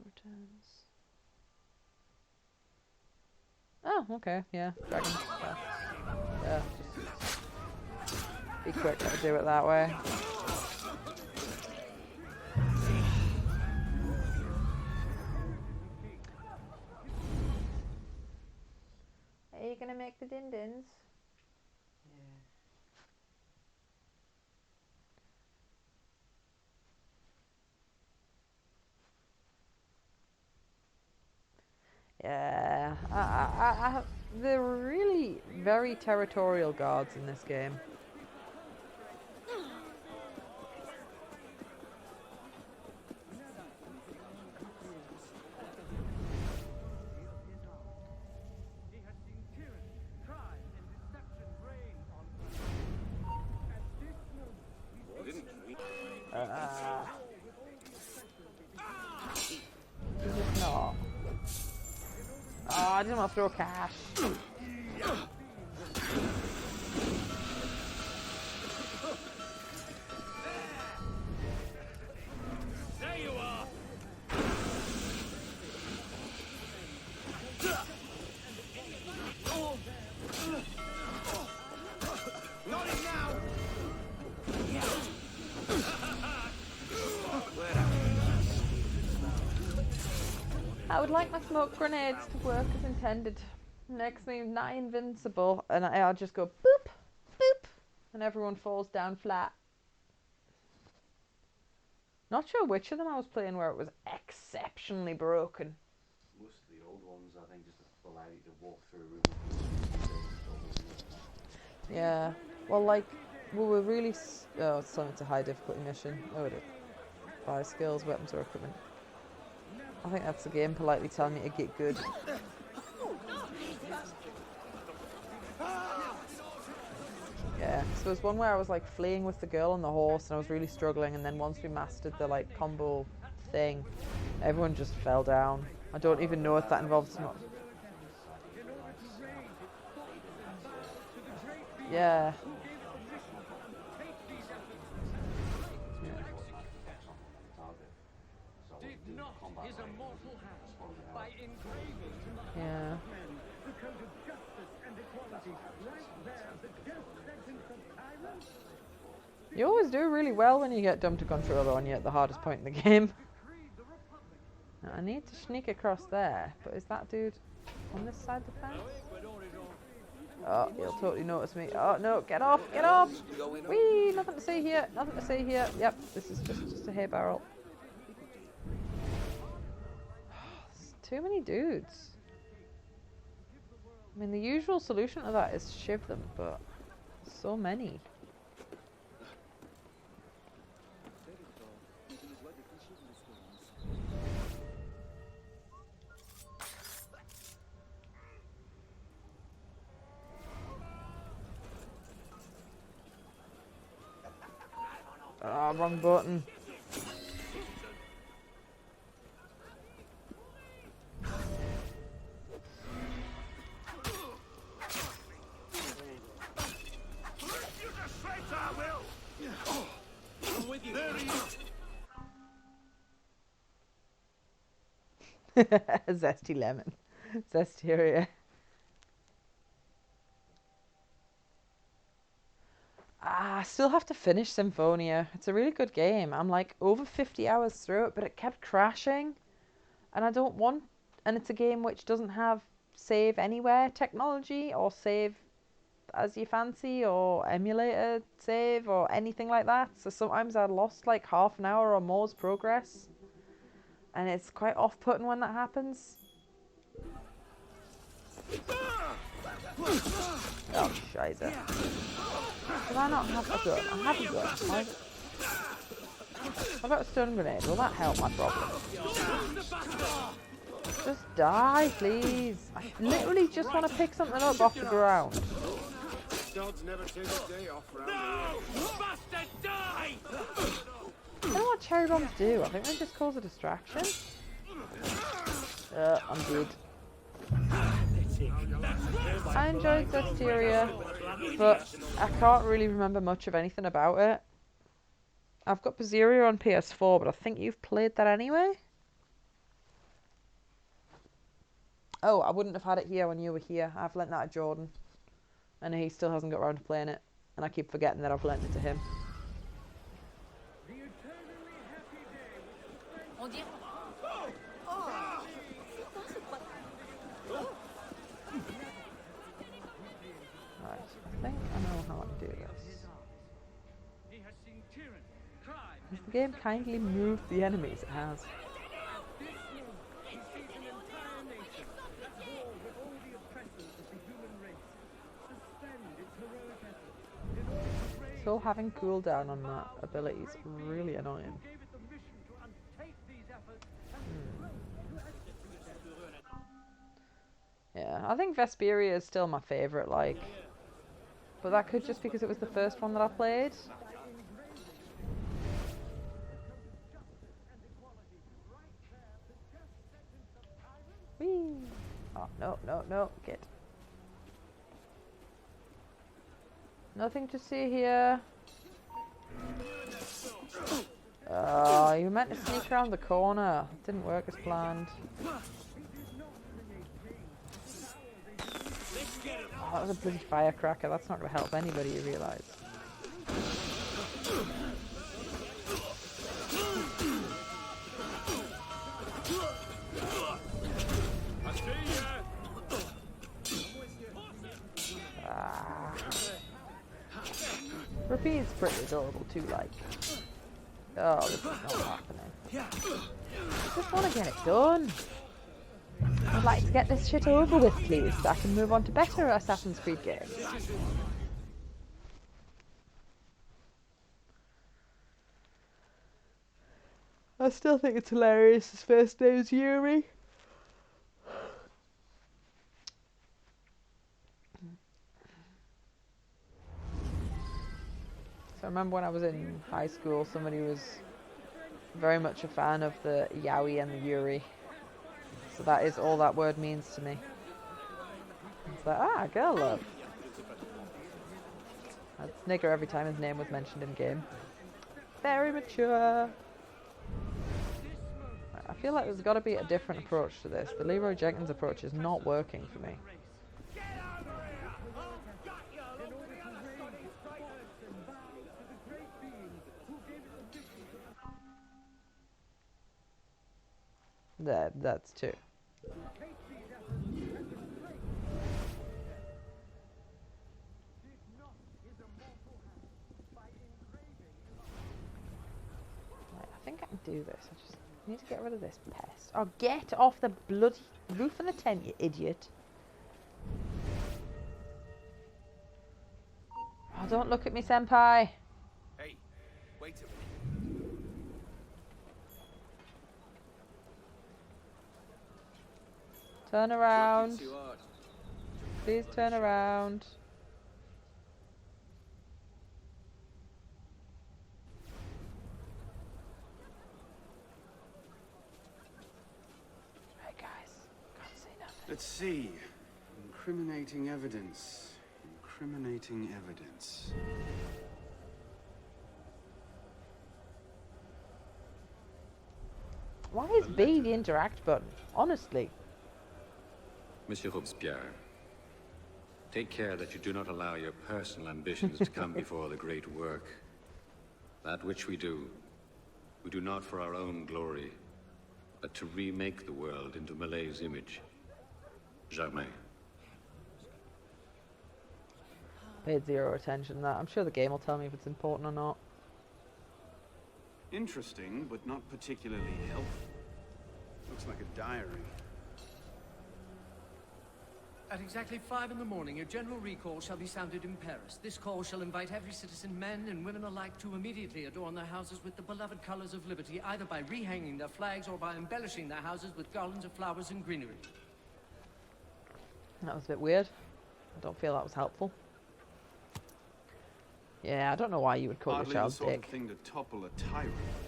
Returns. Oh, okay, yeah, dragon. Yeah, just be quick to do it that way. Are you gonna make the din-dins? Yeah. Yeah. They're really very territorial guards in this game. Is it not? Oh, I didn't want to throw cash. There you are. Got it now. I would like my smoke grenades to work as intended. Makes me nigh invincible, and I'll just go boop, boop, and everyone falls down flat. Not sure which of them I was playing where it was exceptionally broken. Most of the old ones, I think, just allow you to walk through a room. Yeah, well, like, we were really... oh, it's something to high difficulty mission. Oh, it is. Buy skills, weapons, or equipment. I think that's the game politely telling me to get good. Yeah, so there's one where I was like fleeing with the girl on the horse and I was really struggling, and then once we mastered the like combo thing, everyone just fell down. I don't even know if that involves not. Yeah. Yeah. You always do really well when you get dumb to controller on you at the hardest point in the game. Now, I need to sneak across there, but is that dude on this side of the fence? Oh, he'll totally notice me. Oh no, get off, get off! Whee, nothing to see here, nothing to see here. Yep, this is just a hay barrel. Too many dudes. I mean, the usual solution to that is shiv them, but so many. Ah, wrong button. Zesty lemon. Zesteria. I still have to finish Symphonia. It's a really good game. I'm like over 50 hours through it, but it kept crashing. And I don't want... And it's a game which doesn't have save anywhere technology or save as you fancy or emulator save or anything like that. So sometimes I lost like half an hour or more's progress. And it's quite off-putting when that happens. Oh, scheiße. Did I not have a gun? I have a gun. I've got a stun grenade. Will that help my problem? Just die, please. I literally just want to pick something up off the ground. Dogs never take a day off round. No! Bastard, die! I don't know what cherry bombs do. I think they just cause a distraction. I'm good. I enjoyed Zesteria, but I can't really remember much of anything about it. I've got Berseria on PS4, but I think you've played that anyway? Oh, I wouldn't have had it here when you were here. I've lent that to Jordan. And he still hasn't got around to playing it. And I keep forgetting that I've lent it to him. Right, I think I know how to do this. Has the game kindly moved the enemies? It has. So having cooldown on that ability is really annoying. Yeah, I think Vesperia is still my favourite, like. But that could just because it was the first one that I played. Whee! Oh, no, get. Nothing to see here. Oh, you were meant to sneak around the corner. It didn't work as planned. Oh, that was a bloody firecracker. That's not going to help anybody, you realise. Repeat's pretty adorable too, like. Oh, this is not happening. I just want to get it done. I'd like to get this shit over with, please, so I can move on to better Assassin's Creed games. I still think it's hilarious. His first name's Yuri. So I remember when I was in high school, somebody was very much a fan of the Yowie and the Yuri. So that is all that word means to me. It's like, girl love. I'd snigger every time his name was mentioned in game. Very mature. I feel like there's got to be a different approach to this. The Leroy Jenkins approach is not working for me. That's two. I think I can do this. I just need to get rid of this pest. Oh, get off the bloody roof of the tent, you idiot. Oh, don't look at me, senpai. Hey, wait a minute. Turn around. Please turn around. Right, guys. Can't see nothing. Let's see. Incriminating evidence. Incriminating evidence. Why is B the interact button? Honestly. Monsieur Robespierre, take care that you do not allow your personal ambitions to come before the great work. That which we do not for our own glory, but to remake the world into Malay's image. Germain. Paid zero attention to that. I'm sure the game will tell me if it's important or not. Interesting, but not particularly helpful. Looks like a diary. At exactly 5 in the morning, a general recall shall be sounded in Paris. This call shall invite every citizen, men and women alike, to immediately adorn their houses with the beloved colors of liberty, either by rehanging their flags or by embellishing their houses with garlands of flowers and greenery. That was a bit weird. I don't feel that was helpful. Yeah, I don't know why you would call Hardly the child the sort dick. of thing to topple a tyrant with.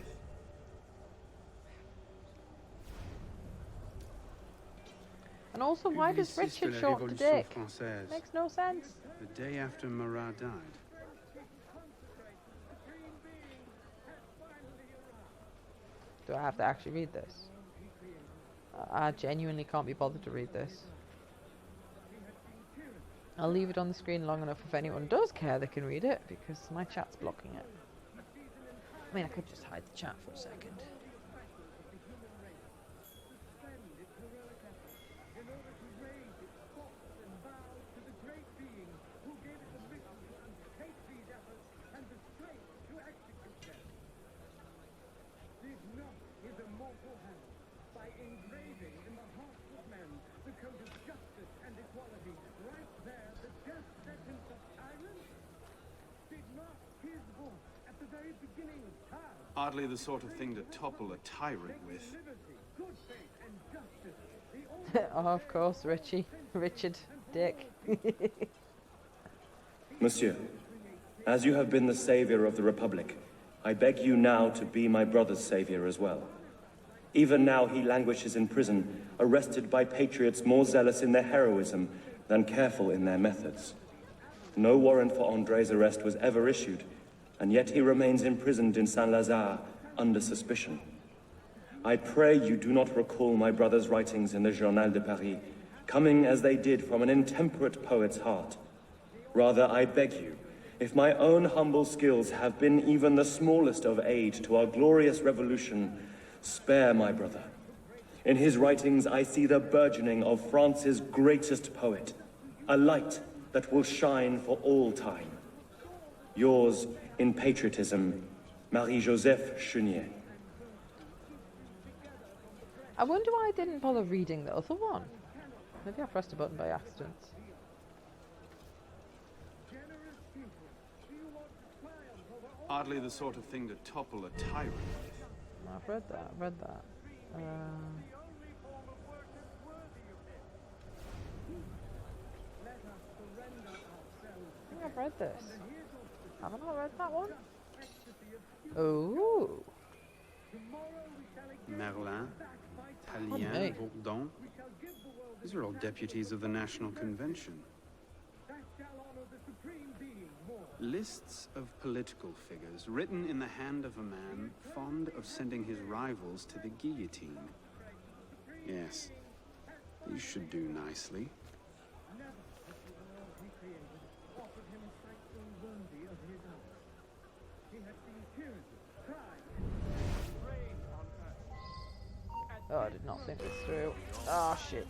And also, why does Richard shorten to Dick? Makes no sense. The day after Marat died. Do I have to actually read this? I genuinely can't be bothered to read this. I'll leave it on the screen long enough if anyone does care they can read it, because my chat's blocking it. I mean, I could just hide the chat for a second. Hardly the sort of thing to topple a tyrant with. Oh, of course, Richard, Dick. Monsieur, as you have been the savior of the Republic, I beg you now to be my brother's savior as well. Even now he languishes in prison, arrested by patriots more zealous in their heroism than careful in their methods. No warrant for André's arrest was ever issued, and yet he remains imprisoned in Saint-Lazare under suspicion. I pray you do not recall my brother's writings in the Journal de Paris, coming as they did from an intemperate poet's heart. Rather, I beg you, if my own humble skills have been even the smallest of aid to our glorious revolution, spare my brother. In his writings, I see the burgeoning of France's greatest poet, a light that will shine for all time. Yours, in patriotism, Marie-Joseph Chenier. I wonder why I didn't bother reading the other one. Maybe I pressed a button by accident. Hardly the sort of thing to topple a tyrant with. I've read that. I've read that. I think I've read this. Have I not read that one? Oh. Merlin, Pardon me. Tallien, Bourdon. These are all deputies of the National Convention. Lists of political figures written in the hand of a man fond of sending his rivals to the guillotine. Yes, these should do nicely. Oh, I did not think this through. Ah, shit.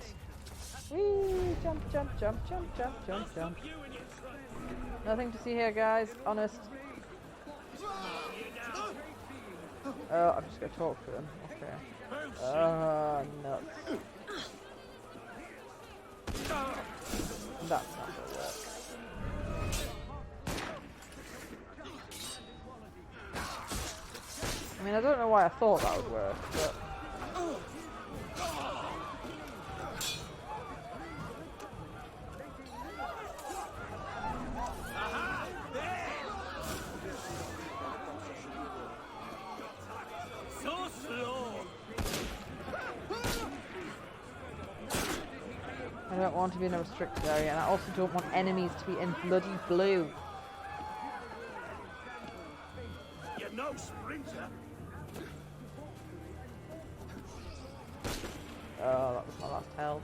Whee! Jump, jump, jump, jump, jump, jump, jump. Nothing to see here, guys. Honest. Oh, I'm just gonna talk to him. Okay. Nuts. That's not gonna work. I mean, I don't know why I thought that would work, but... I don't want to be in a restricted area, and I also don't want enemies to be in bloody blue. You're no sprinter. Oh, that was my last health.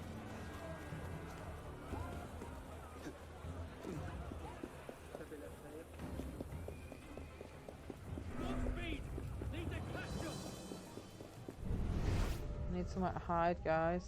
I need somewhere to hide, guys.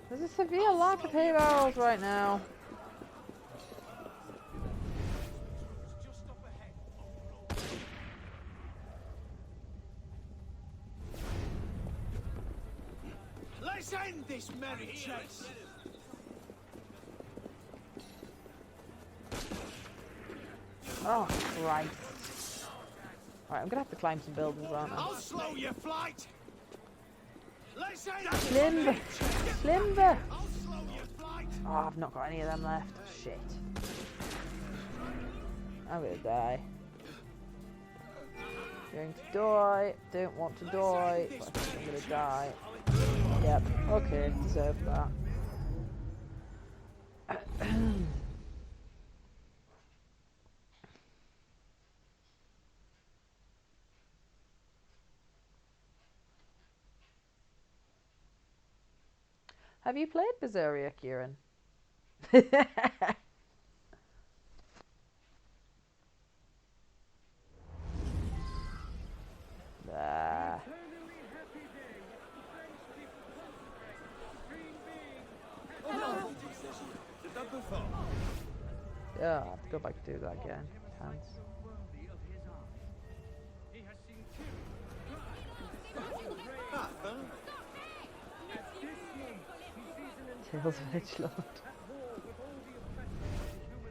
There's a severe lack of hay barrels right now. Let's end this merry chase. Oh, Christ. Alright, I'm gonna have to climb some buildings, aren't I? I'll slow your flight. Let's end Slimber! Slimber! I'll slow your flight. Oh, I've not got any of them left. Shit. I'm gonna die. Going to die. Don't want to die, but I think I'm gonna die. Yep. Okay, deserve that. Have you played Berseria, Kieran? Ah. Yeah, I have to go back to do that again. Hands. Tales of Edgelord.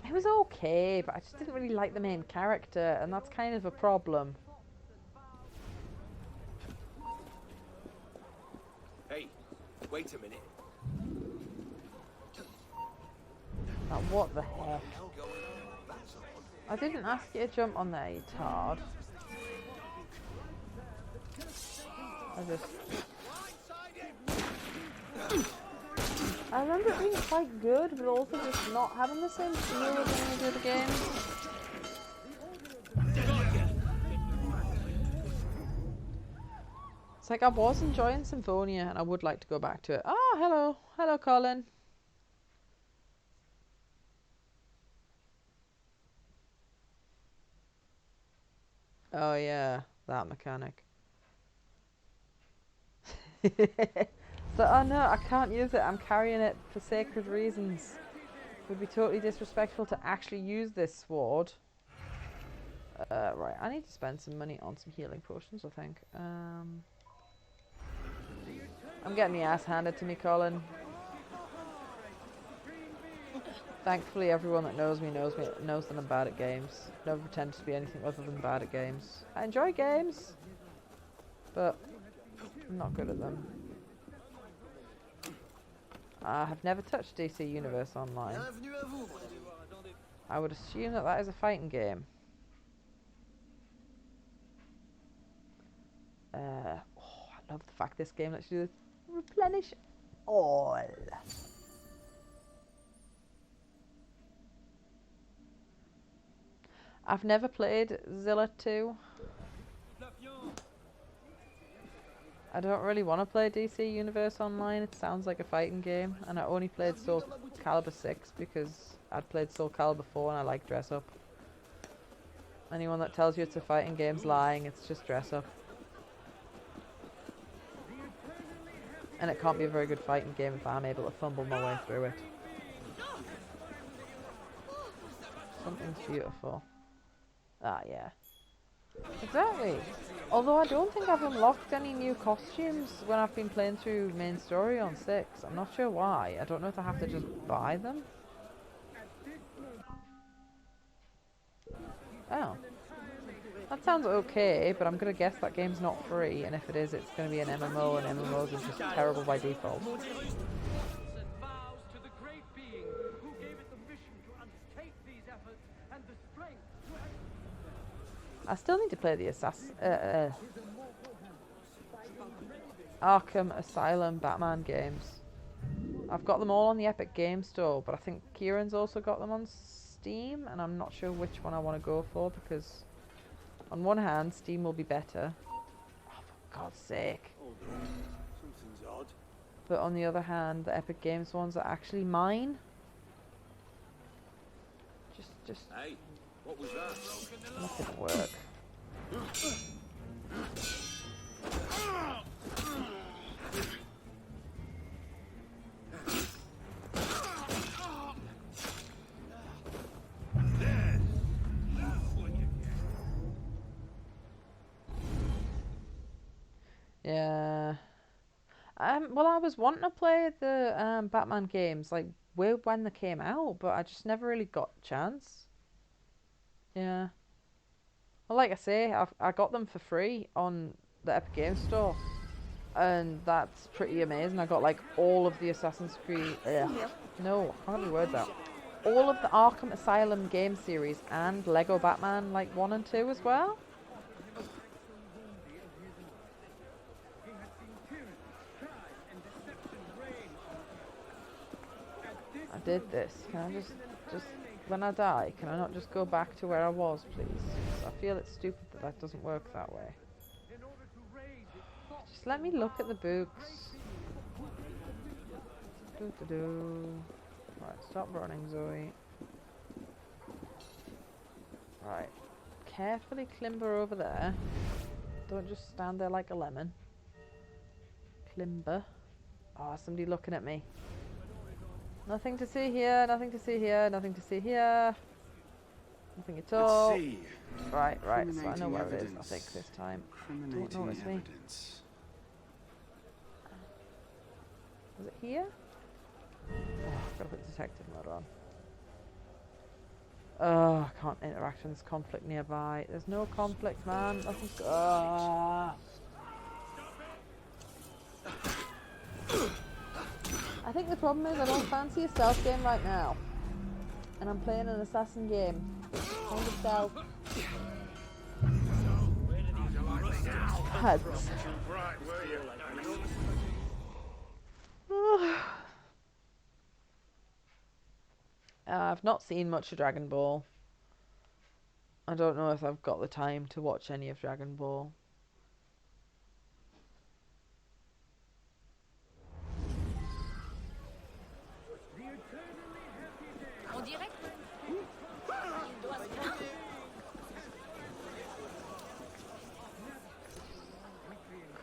It was okay, but I just didn't really like the main character, and that's kind of a problem. Hey, wait a minute. Like, what the heck? I didn't ask you to jump on there, you tard. I remember it being quite good, but also just not having the same feel as any of the other games. It's like I was enjoying Symphonia, and I would like to go back to it. Oh, hello. Hello, Colin. Oh, yeah. That mechanic. So, oh no, I can't use it. I'm carrying it for sacred reasons. would be totally disrespectful to actually use this sword. Right, I need to spend some money on some healing potions, I think. I'm getting the ass handed to me, Colin. Thankfully, everyone that knows me knows that I'm bad at games. Never pretend to be anything other than bad at games. I enjoy games, but I'm not good at them. I have never touched DC Universe Online. I would assume that is a fighting game. I love the fact this game lets you replenish all. I've never played Zilla 2. I don't really want to play DC Universe Online. It sounds like a fighting game, and I only played Soul Calibur 6 because I'd played Soul Calibur 4 and I like dress up. Anyone that tells you it's a fighting game's lying. It's just dress up. And it can't be a very good fighting game if I'm able to fumble my way through it. Something's beautiful. Ah, yeah. Exactly. Although I don't think I've unlocked any new costumes when I've been playing through main story on 6. I'm not sure why. I don't know if I have to just buy them. Oh. That sounds okay, but I'm going to guess that game's not free, and if it is, it's going to be an MMO, and MMOs are just terrible by default. I still need to play the Arkham Asylum Batman games. I've got them all on the Epic Game Store, but I think Kieran's also got them on Steam, and I'm not sure which one I want to go for, because on one hand, Steam will be better. Oh, for God's sake. Something's odd. But on the other hand, the Epic Games ones are actually mine. Just... Hey, what was that? That didn't work. Yeah. Well, I was wanting to play the Batman games like way when they came out, but I just never really got a chance. Yeah. Well, like I say, I got them for free on the Epic Games Store, and that's pretty amazing. I got like all of the Assassin's Creed. No, I can't get my words out. All of the Arkham Asylum game series and Lego Batman like 1 and 2 as well. I did this. Can I just when I die, can I not just go back to where I was, please? I feel it's stupid that doesn't work that way. Just let me look at the books. Right, stop running, Zoe. Right. Carefully climber over there. Don't just stand there like a lemon. Climber. Oh, somebody looking at me. Nothing to see here, nothing to see here, nothing to see here. Nothing at all. Let's see. Right, so I know where it is, I think, this time. Don't notice me. Was it here? Oh, I've got to put detective mode on. Oh, I can't interact with this conflict nearby. There's no conflict, man. Nothing's... I think the problem is I don't fancy a stealth game right now. And I'm playing an assassin game. Kind of stealth. Heads. I've not seen much of Dragon Ball. I don't know if I've got the time to watch any of Dragon Ball.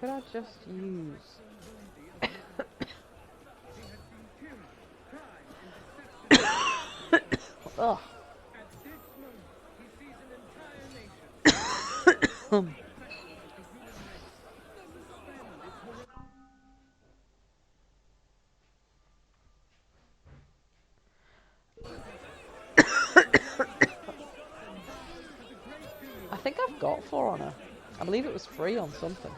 Could I just use... Ugh. I think I've got For Honor. I believe it was free on something.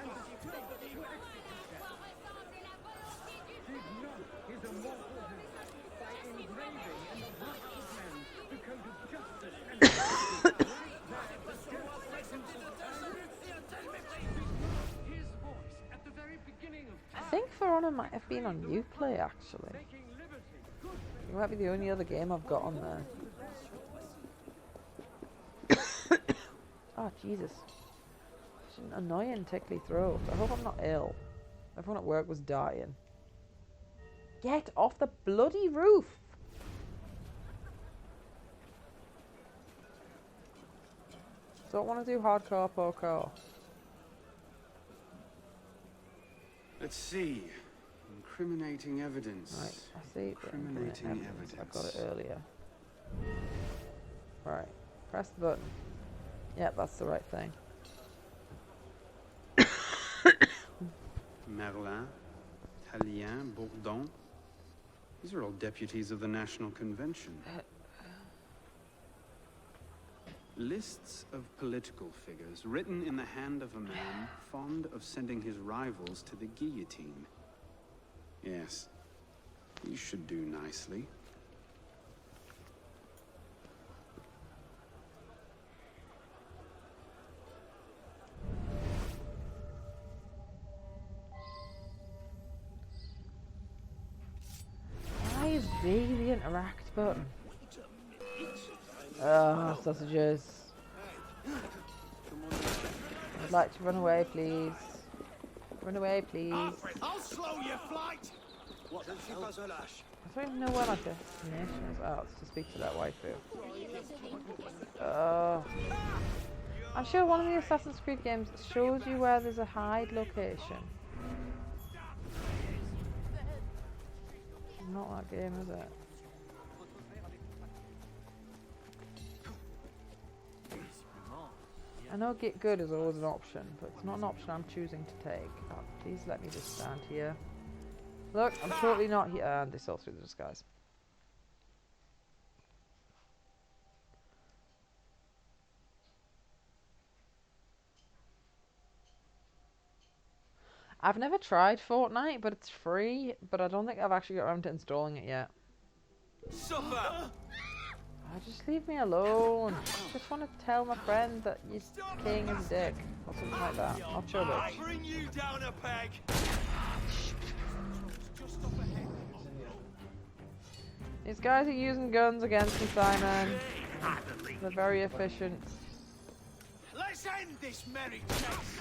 I think For Honor might have been on Uplay actually. It might be the only other game I've got on there. Oh, Jesus. Such an annoying tickly throat. I hope I'm not ill. Everyone at work was dying. Get off the bloody roof! Don't want to do hardcore parkour. Let's see. Incriminating evidence. Right, I see. Incriminating evidence. I got it earlier. Right, press the button. Yep, that's the right thing. Merlin, Tallien, Bourdon. These are all deputies of the National Convention. Lists of political figures written in the hand of a man fond of sending his rivals to the guillotine. Yes, these should do nicely. Why is B the interact button? Ah, sausages. I'd like to run away, please. Run away, please. I'll slow your flight. What the hell? I don't even know where my destination is. Oh, it's to speak to that waifu. I'm sure one of the Assassin's Creed games shows you where there's a hide location. Not that game, is it? I know get good is always an option, but it's not an option I'm choosing to take. Oh, please let me just stand here. Look, I'm totally not here. And it's all through the disguise. I've never tried Fortnite, but it's free. But I don't think I've actually got around to installing it yet. Suffer! Just leave me alone. I just want to tell my friend that your king is a dick. Or something like that. Not sure which. Bring you down a peg! These guys are using guns against me, Simon. They're very efficient. Let's end this merry chase!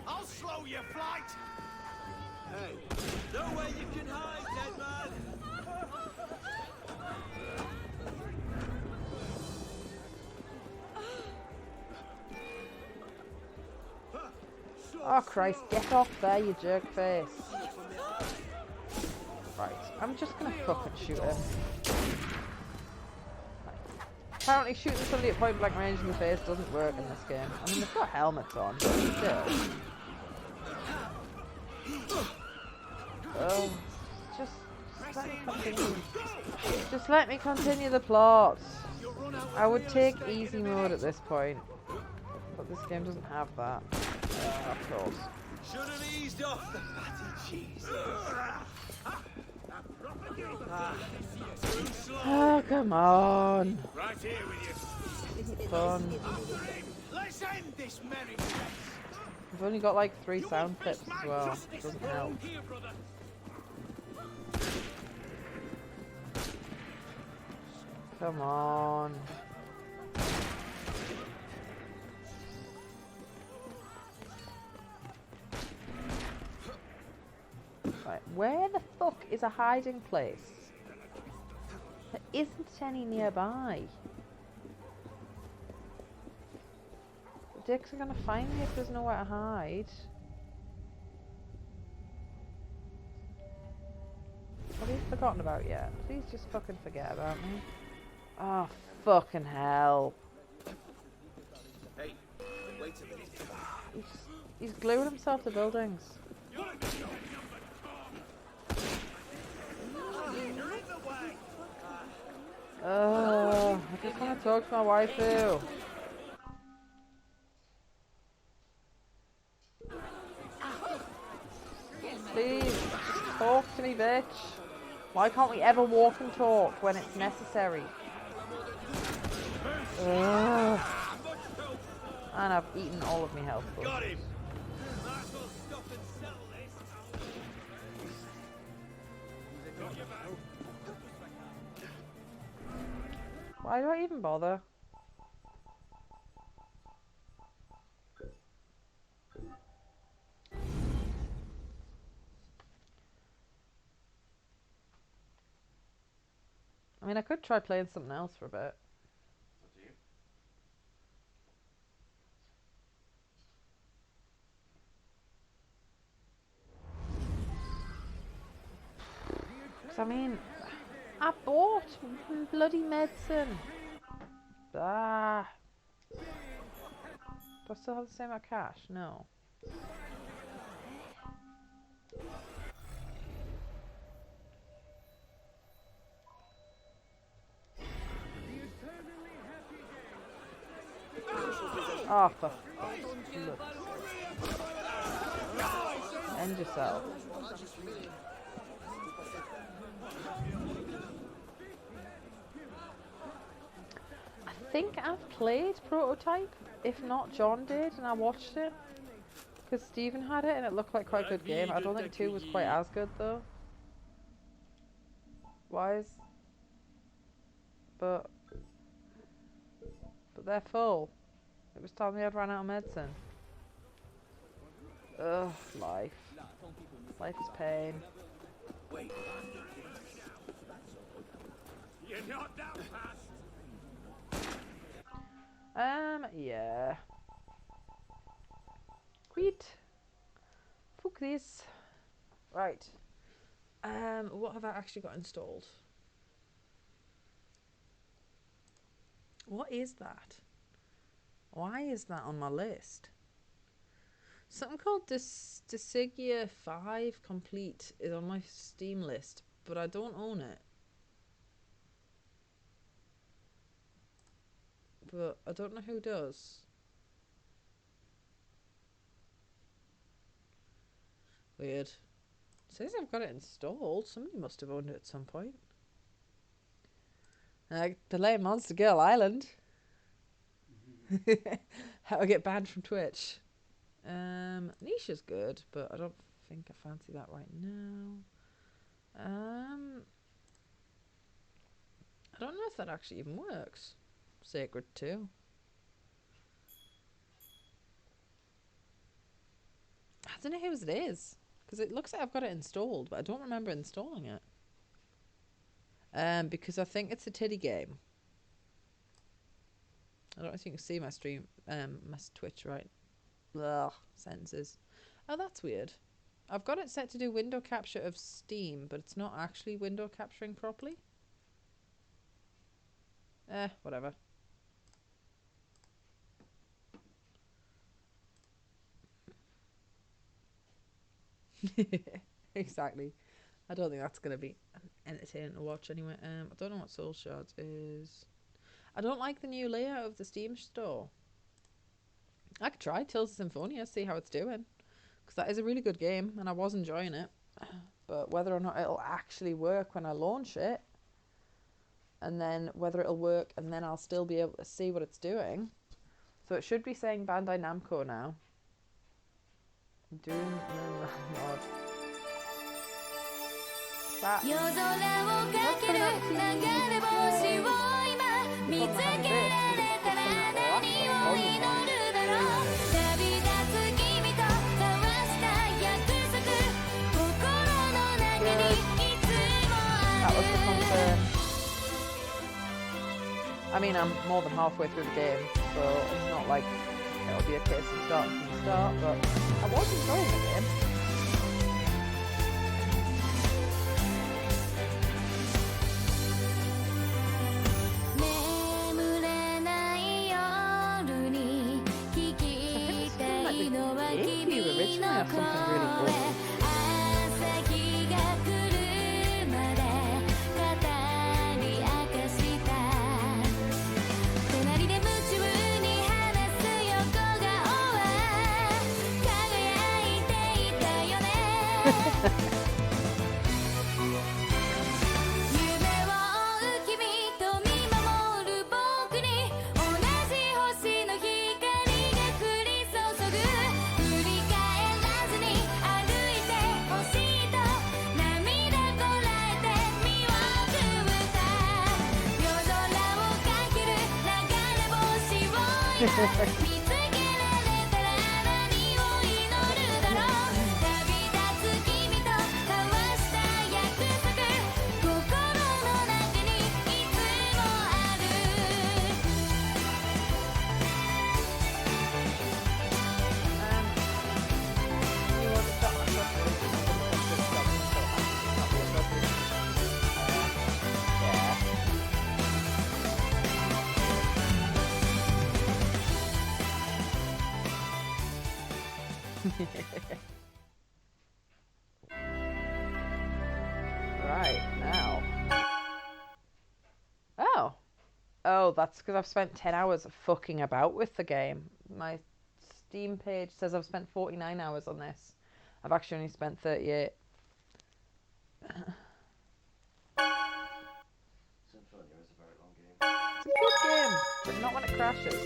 I'll slow your flight! Hey, nowhere you can hide, dead man! Oh Christ, get off there, you jerk face. Right, I'm just gonna fucking shoot him. Right. Apparently shooting somebody at point blank range in the face doesn't work in this game. I mean, they've got helmets on, but still. Oh, just let me continue. Just let me continue the plot. I would take easy mode at this point, but this game doesn't have that. Of course. Should have eased off the fatty cheese. Oh, come on. Right here with you. Fun. Let's end this merry chase. I've only got like 3 sound clips as well. Doesn't help. Here, brother. Come on. Right, where the fuck is a hiding place? There isn't any nearby. The dicks are gonna find me if there's nowhere to hide. forgotten about yet? Please just fucking forget about me. Oh, fucking hell. Hey, wait a minute. He's gluing himself to buildings. Oh, I just want to talk to my waifu. Please, just talk to me, bitch. Why can't we ever walk and talk when it's necessary? Ugh. And I've eaten all of my health potions. Got him. Might as well stop and settle this. Why do I even bother? I mean, I could try playing something else for a bit. Because, I mean, I bought bloody medicine. Ah. Do I still have the same amount of cash? No. Oh, for fuck's sake. End yourself. I think I've played Prototype. If not, John did, and I watched it. Because Stephen had it, and it looked like quite a good game. I don't think 2 was quite as good, though. Wise. But they're full. It was telling me I'd run out of medicine. Ugh, life. Life is pain. Wait. You're not that fast. Yeah. Quit. Fuck this. Right. What have I actually got installed? What is that? Why is that on my list? Something called Dissidia 5 Complete is on my Steam list, but I don't own it. But I don't know who does. Weird. It says I've got it installed. Somebody must have owned it at some point. Play Monster Girl Island. How I get banned from Twitch. Nisha's good, but I don't think I fancy that right now. I don't know if that actually even works. Sacred 2. I don't know whose it is, because it looks like I've got it installed, but I don't remember installing it. Because I think it's a titty game. I don't know if you can see my stream, my Twitch, right? Ugh, sentences. Oh, that's weird. I've got it set to do window capture of Steam, but it's not actually window capturing properly. Whatever. Exactly. I don't think that's going to be entertaining to watch anyway. I don't know what Soul Shards is. I don't like the new layout of the Steam store. I could try Tales of Symphonia, see how it's doing. Because that is a really good game, and I was enjoying it. But whether or not it'll actually work when I launch it, and then whether it'll work, and then I'll still be able to see what it's doing. So it should be saying Bandai Namco now. Doom mod. That. That was the confirm. I mean, I'm more than halfway through the game, so it's not like it'll be a case of starting from the start, but I was enjoying the game. have something really good. Right, now. Oh, that's because I've spent 10 hours fucking about with the game. My Steam page says I've spent 49 hours on this. I've actually only spent 38. Symphonia is a very long game. It's a good game, but not when it crashes.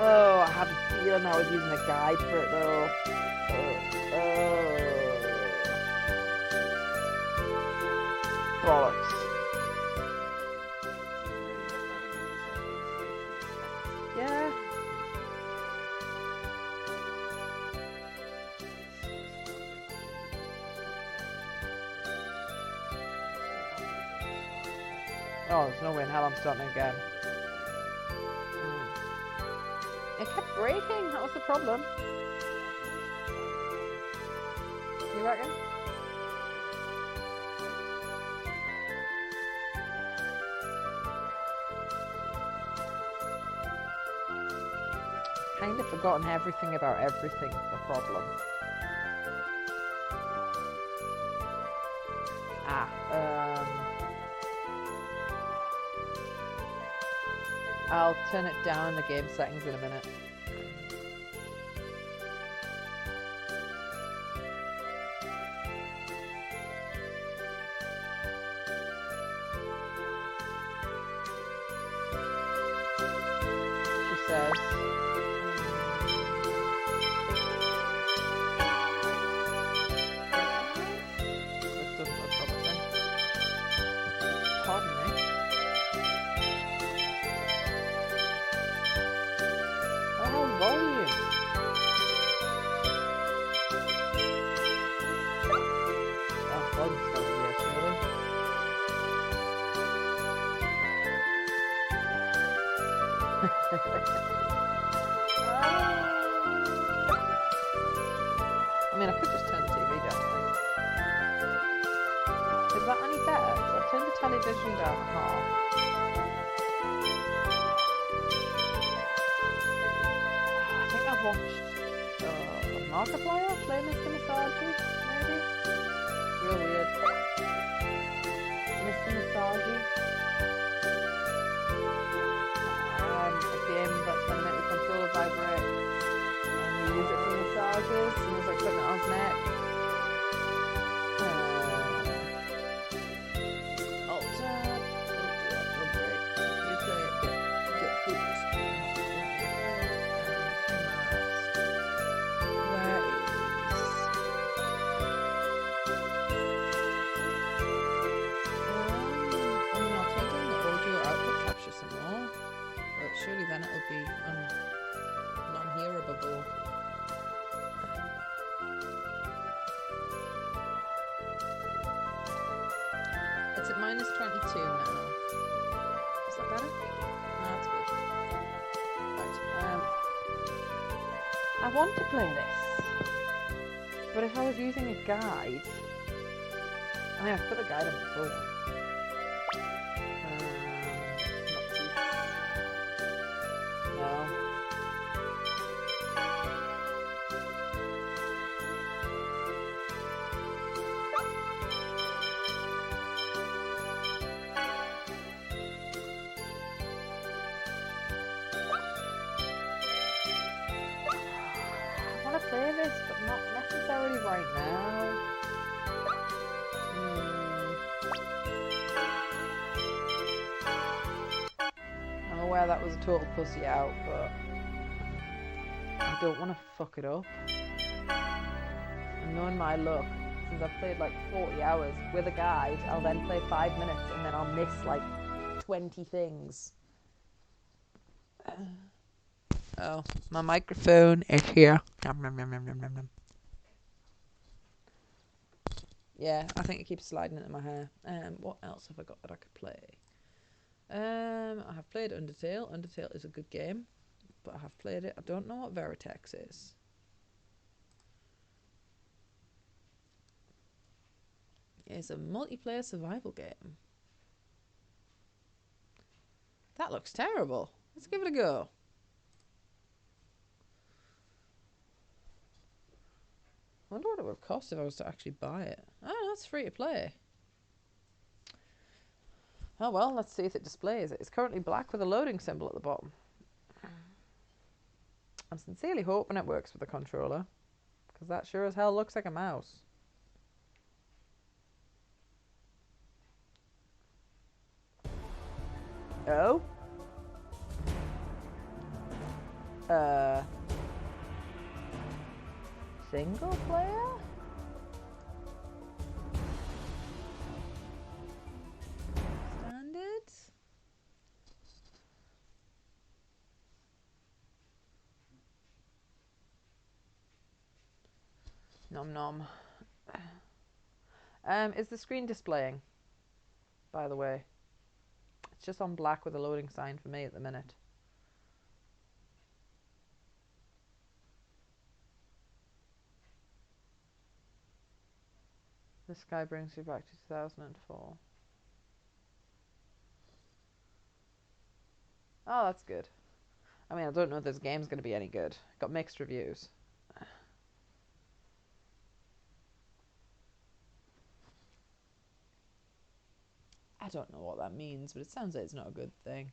Oh, I had a feeling I was using a guide for it though. Bollocks. Yeah. Oh, there's no way in hell I'm starting again. It kept breaking, that was the problem. You reckon? Kind of forgotten everything about everything's the problem. I'll turn it down in the game settings in a minute. She says. This doesn't look promising. Pardon me. Volume. Oh, volume's got to be there, surely. I mean, I could just turn the TV down. Is that any better? So I've turned the television down a half. I've watched Markiplier play Mr. Misagi, maybe? It's real weird. Mr. Misagi. A game that's going to make the controller vibrate. And you use it for massages, and there's like something on his neck. Alter. It'll break. You play it, get hooked. Some more, but surely then it'll be non-hearable. It's at -22 now. Is that better? No, that's good. Right. I want to play this, but if I was using a guide, I mean, I've put a guide on the phone. play this, but not necessarily right now. I'm aware that was a total pussy out, but I don't want to fuck it up. And knowing my luck, since I've played like 40 hours with a guide, I'll then play 5 minutes and then I'll miss like 20 things. Oh, my microphone is here. Nom, nom, nom, nom, nom, nom, nom. Yeah, I think it keeps sliding into my hair. What else have I got that I could play? I have played Undertale. Undertale is a good game, but I have played it. I don't know what Veritex is. It's a multiplayer survival game. That looks terrible. Let's give it a go. I wonder what it would cost if I was to actually buy it. Oh, that's free to play. Oh well, let's see if it displays it. It's currently black with a loading symbol at the bottom. I'm sincerely hoping it works with the controller, because that sure as hell looks like a mouse. Oh? Single player? Standard? Nom nom. Is the screen displaying, by the way? It's just on black with a loading sign for me at the minute. This guy brings you back to 2004. Oh, that's good. I mean, I don't know if this game's going to be any good. Got mixed reviews. I don't know what that means, but it sounds like it's not a good thing.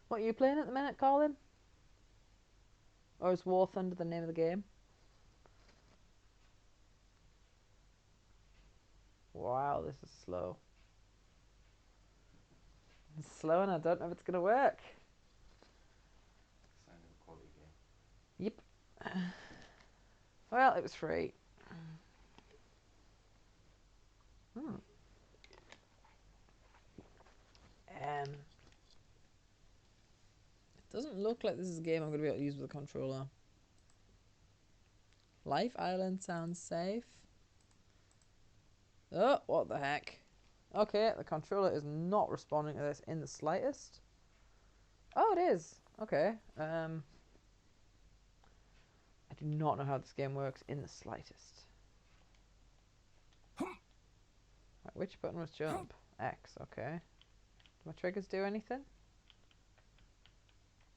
What are you playing at the minute, Colin? Or is War Thunder the name of the game? Wow, this is slow. It's slow and I don't know if it's going to work. Sign of a quality game. Yep. Well, it was free. It doesn't look like this is a game I'm going to be able to use with a controller. Life Island sounds safe. Oh, what the heck? Okay, the controller is not responding to this in the slightest. Oh, it is. Okay. I do not know how this game works in the slightest. Right, which button was jump? X, okay. Do my triggers do anything?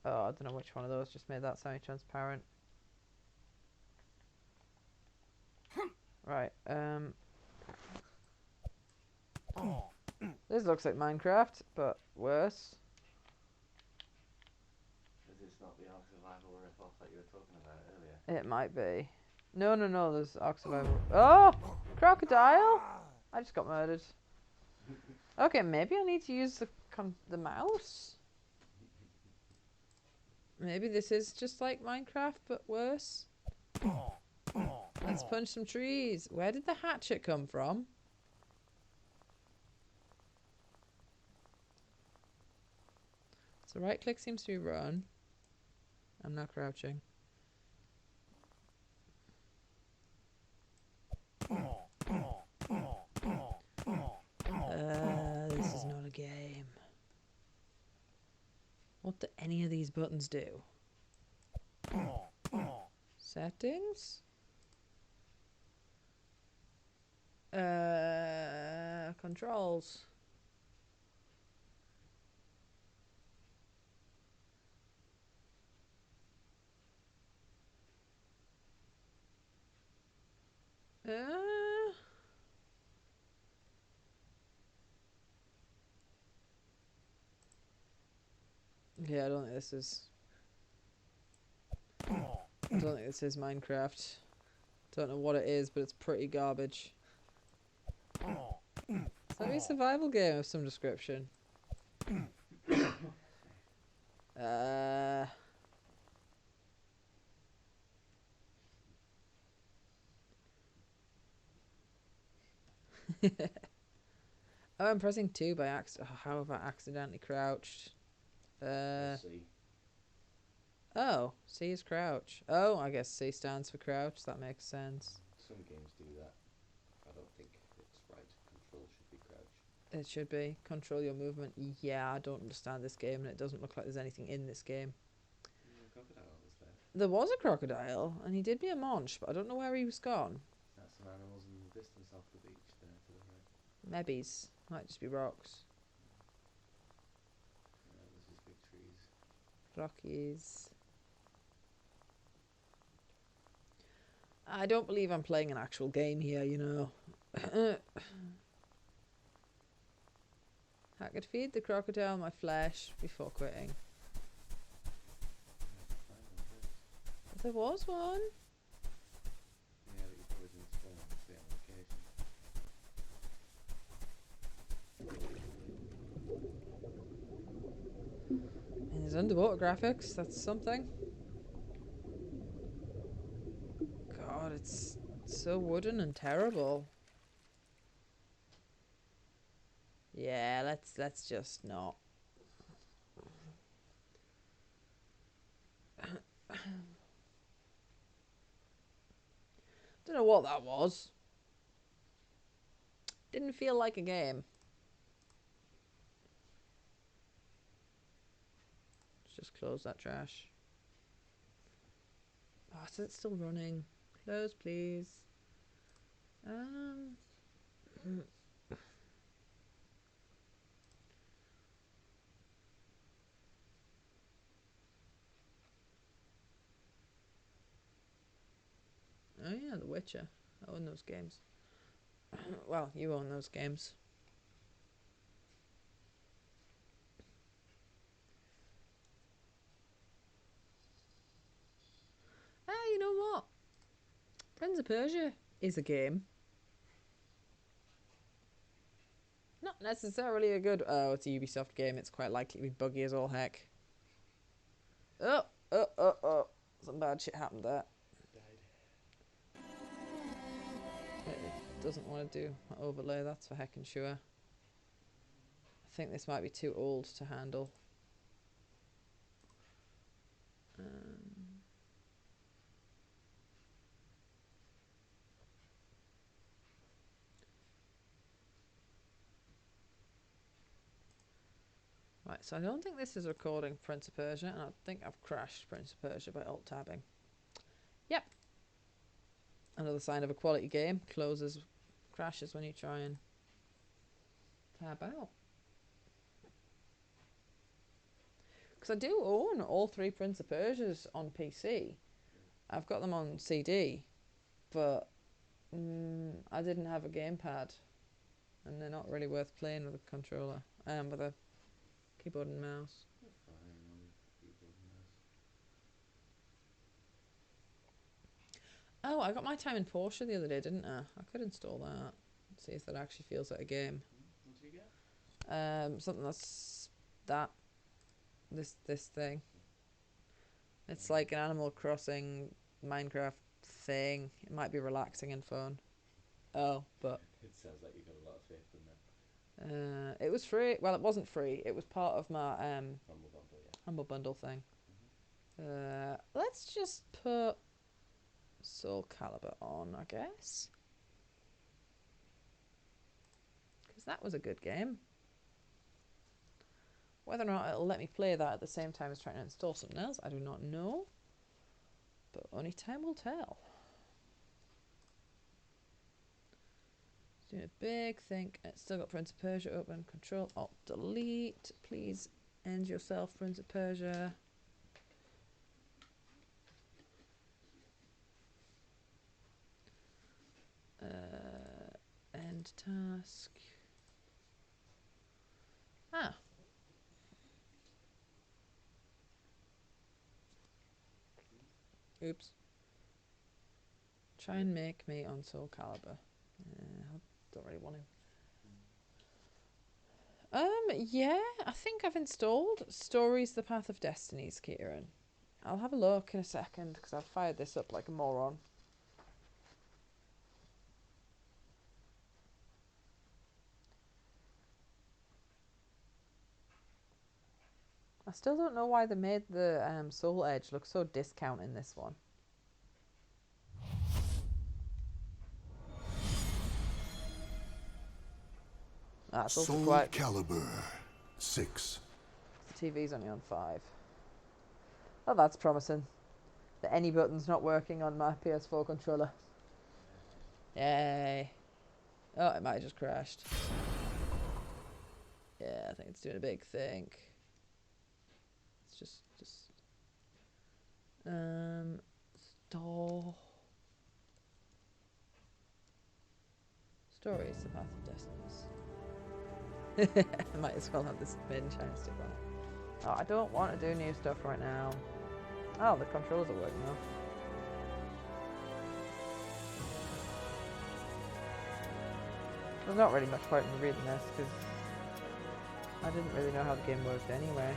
Oh, I don't know which one of those just made that semi-transparent. Right, this looks like Minecraft, but worse. Is this not the Ark Survival riff-off that you were talking about earlier? It might be. No, there's Ark Survival. Oh! Crocodile! I just got murdered. Okay, maybe I need to use the mouse? Maybe this is just like Minecraft, but worse. Let's punch some trees. Where did the hatchet come from? So right click seems to be run. I'm not crouching. This is not a game. What do any of these buttons do? Settings? Controls. Yeah, I don't think this is... I don't think this is Minecraft. Don't know what it is, but it's pretty garbage. Is that a survival game of some description? Oh, I'm pressing 2 by accident. Oh, how have I accidentally crouched? C. Oh, C is crouch. Oh, I guess C stands for crouch. That makes sense. Some games do that. I don't think it's right. Control should be crouch. It should be. Control your movement. Yeah, I don't understand this game, and it doesn't look like there's anything in this game. Crocodile was there. There was a crocodile, and he did me a munch, but I don't know where he was gone. That's some animals in the distance off the beach there to the right. Maybe's. Might just be rocks. No, this is big trees. Rockies. I don't believe I'm playing an actual game here, you know. I could feed the crocodile my flesh before quitting. There was one. Yeah, but you probably didn't spawn on the same location. And there's underwater graphics, that's something. God, it's so wooden and terrible. Yeah, let's just not. Don't know what that was. Didn't feel like a game. Let's just close that trash. Oh, is it still running? Close, please. Oh yeah, The Witcher. I own those games. Well, you own those games. Ah, you know what? Prince of Persia is a game. Not necessarily a good... Oh, it's a Ubisoft game. It's quite likely to be buggy as all heck. Oh. Some bad shit happened there. It doesn't want to do an overlay, that's for heckin' sure. I think this might be too old to handle. Right, so I don't think this is recording Prince of Persia, and I think I've crashed Prince of Persia by alt-tabbing. Yep. Another sign of a quality game. Crashes when you try and tab out. Because I do own all 3 Prince of Persias on PC. I've got them on CD, but I didn't have a gamepad, and they're not really worth playing with a controller, with a keyboard and mouse. Oh, I got My Time in Portia the other day, didn't I? I could install that. See if that actually feels like a game. What did you get? Something that's that. This thing. It's like an Animal Crossing Minecraft thing. It might be relaxing and fun. Oh, but It sounds like you've got a lot of faith in that. it was free. Well, it wasn't free. It was part of my Humble Bundle, yeah. Humble Bundle thing. Let's just put Soul Calibur on, I guess. Because that was a good game. Whether or not it'll let me play that at the same time as trying to install something else, I do not know. But only time will tell. It's doing a big think. It's still got Prince of Persia open. Control Alt Delete. Please end yourself, Prince of Persia. End task. Ah. Oops. Try and make me on Soul Calibur. I don't really want to. Yeah, I think I've installed Stories the Path of Destinies, Kieran. I'll have a look in a second because I've fired this up like a moron. I still don't know why they made the Soul Edge look so discount in this one. That's also Soul quite... Calibur 6. The TV's only on 5. Oh, that's promising. The any button's not working on my PS4 controller. Yay. Oh, it might have just crashed. Yeah, I think it's doing a big thing. It's just Stories, the Path of Destinies. I might as well have this main shine stick on it. Oh, I don't want to do new stuff right now. Oh, the controls are working now. There's not really much point in reading this because I didn't really know how the game worked anyway.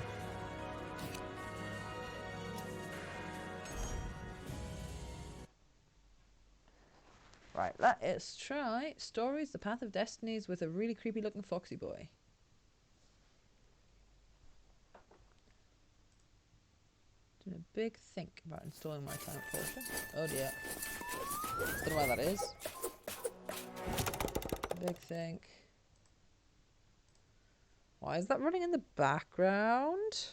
Right, let's try Stories, the Path of Destinies with a really creepy looking foxy boy. Doing a big think about installing my talent potion. Oh dear. Don't know why that is. Big think. Why is that running in the background?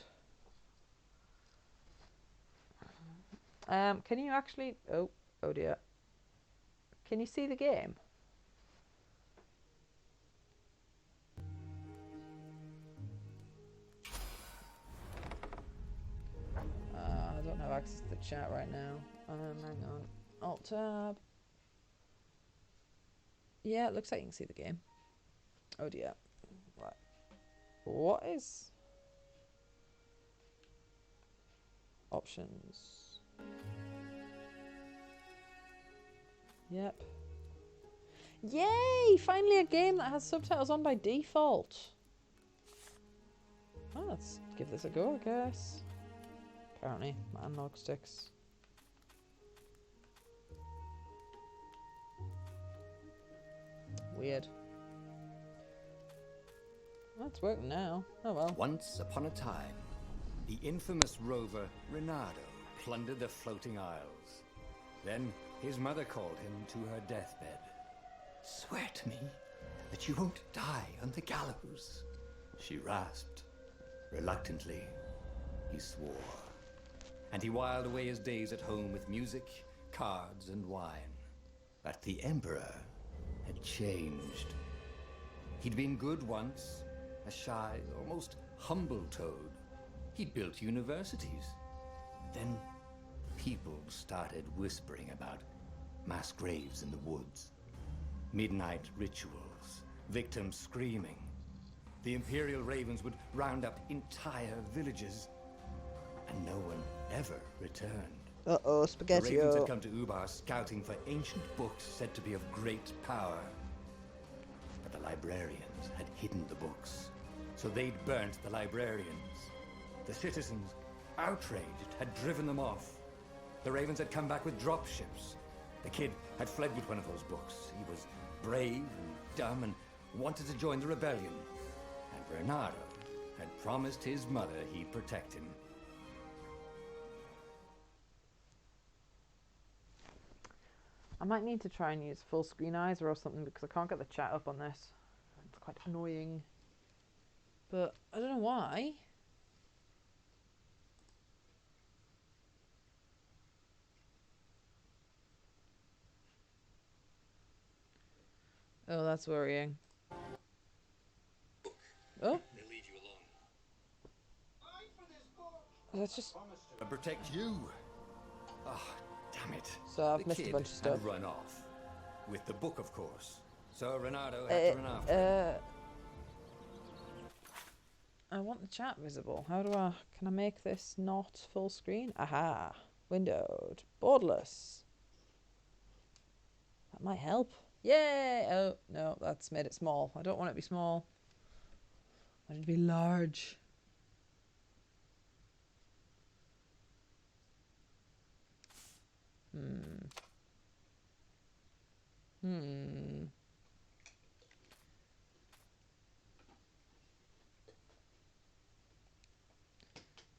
Can you actually... Oh dear. Can you see the game? I don't have access to the chat right now. Hang on. Alt-tab. Yeah, it looks like you can see the game. Oh dear. Right. What is... Options. Yep. Yay! Finally a game that has subtitles on by default. Oh, let's give this a go, I guess. Apparently, my analog sticks. Weird. Well, it's working now. Oh well. Once upon a time, the infamous rover Reynardo plundered the floating isles. Then his mother called him to her deathbed. "Swear to me that you won't die on the gallows," she rasped. Reluctantly, he swore. And he whiled away his days at home with music, cards, and wine. But the Emperor had changed. He'd been good once, a shy, almost humble toad. He'd built universities. Then people started whispering about mass graves in the woods, midnight rituals, victims screaming. The Imperial Ravens would round up entire villages, and no one ever returned. Uh-oh, The spaghetti. Ravens had come to Ubar scouting for ancient books said to be of great power. But the librarians had hidden the books, so they'd burnt the librarians. The citizens, outraged, had driven them off. The Ravens had come back with dropships. The kid had fled with one of those books. He was brave and dumb and wanted to join the rebellion. And Bernardo had promised his mother he'd protect him. I might need to try and use full screen eyes or something because I can't get the chat up on this. It's quite annoying. But I don't know why. Oh, that's worrying. Oh. Let's just Protect you. Oh, damn it. So I've The missed a kid bunch of stuff. had run off. With the book, of course. So Reynardo had to run after him. I want the chat visible. How do I... Can I make this not full screen? Aha. Windowed. Borderless. That might help. Yay! Oh, no, that's made it small. I don't want it to be small. I want it to be large.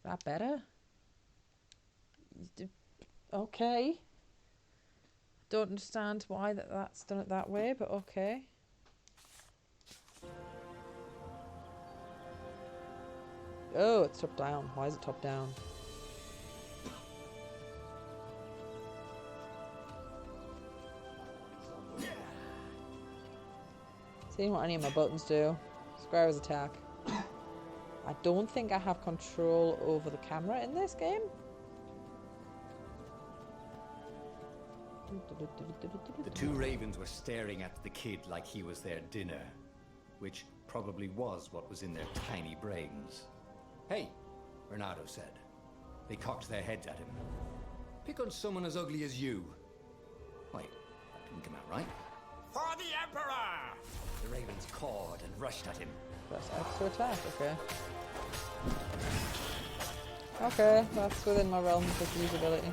That better? Okay. Don't understand why that's done it that way, but okay. Oh, it's top down. Why is it top down? Seeing what any of my buttons do. Square is attack. I don't think I have control over the camera in this game. The two ravens were staring at the kid like he was their dinner, which probably was what was in their tiny brains. Hey, Renato said. They cocked their heads at him. Pick on someone as ugly as you. Wait, that didn't come out right. For the Emperor! The ravens cawed and rushed at him. Press X to attack, okay. Okay, that's within my realm of usability.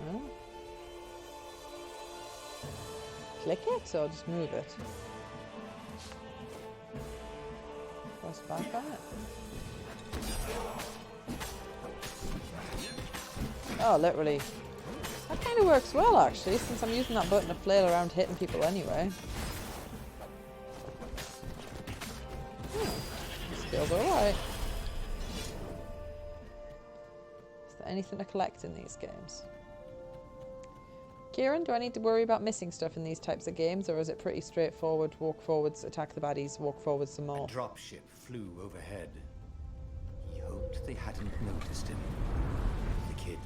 Oh. Click it or just move it? Press back on it. Oh, literally. That kind of works well, actually, since I'm using that button to flail around hitting people anyway. This feels alright. Is there anything to collect in these games? Kieran, do I need to worry about missing stuff in these types of games, or is it pretty straightforward? Walk forwards, attack the baddies, walk forwards some more. A dropship flew overhead. He hoped they hadn't noticed him. The kid.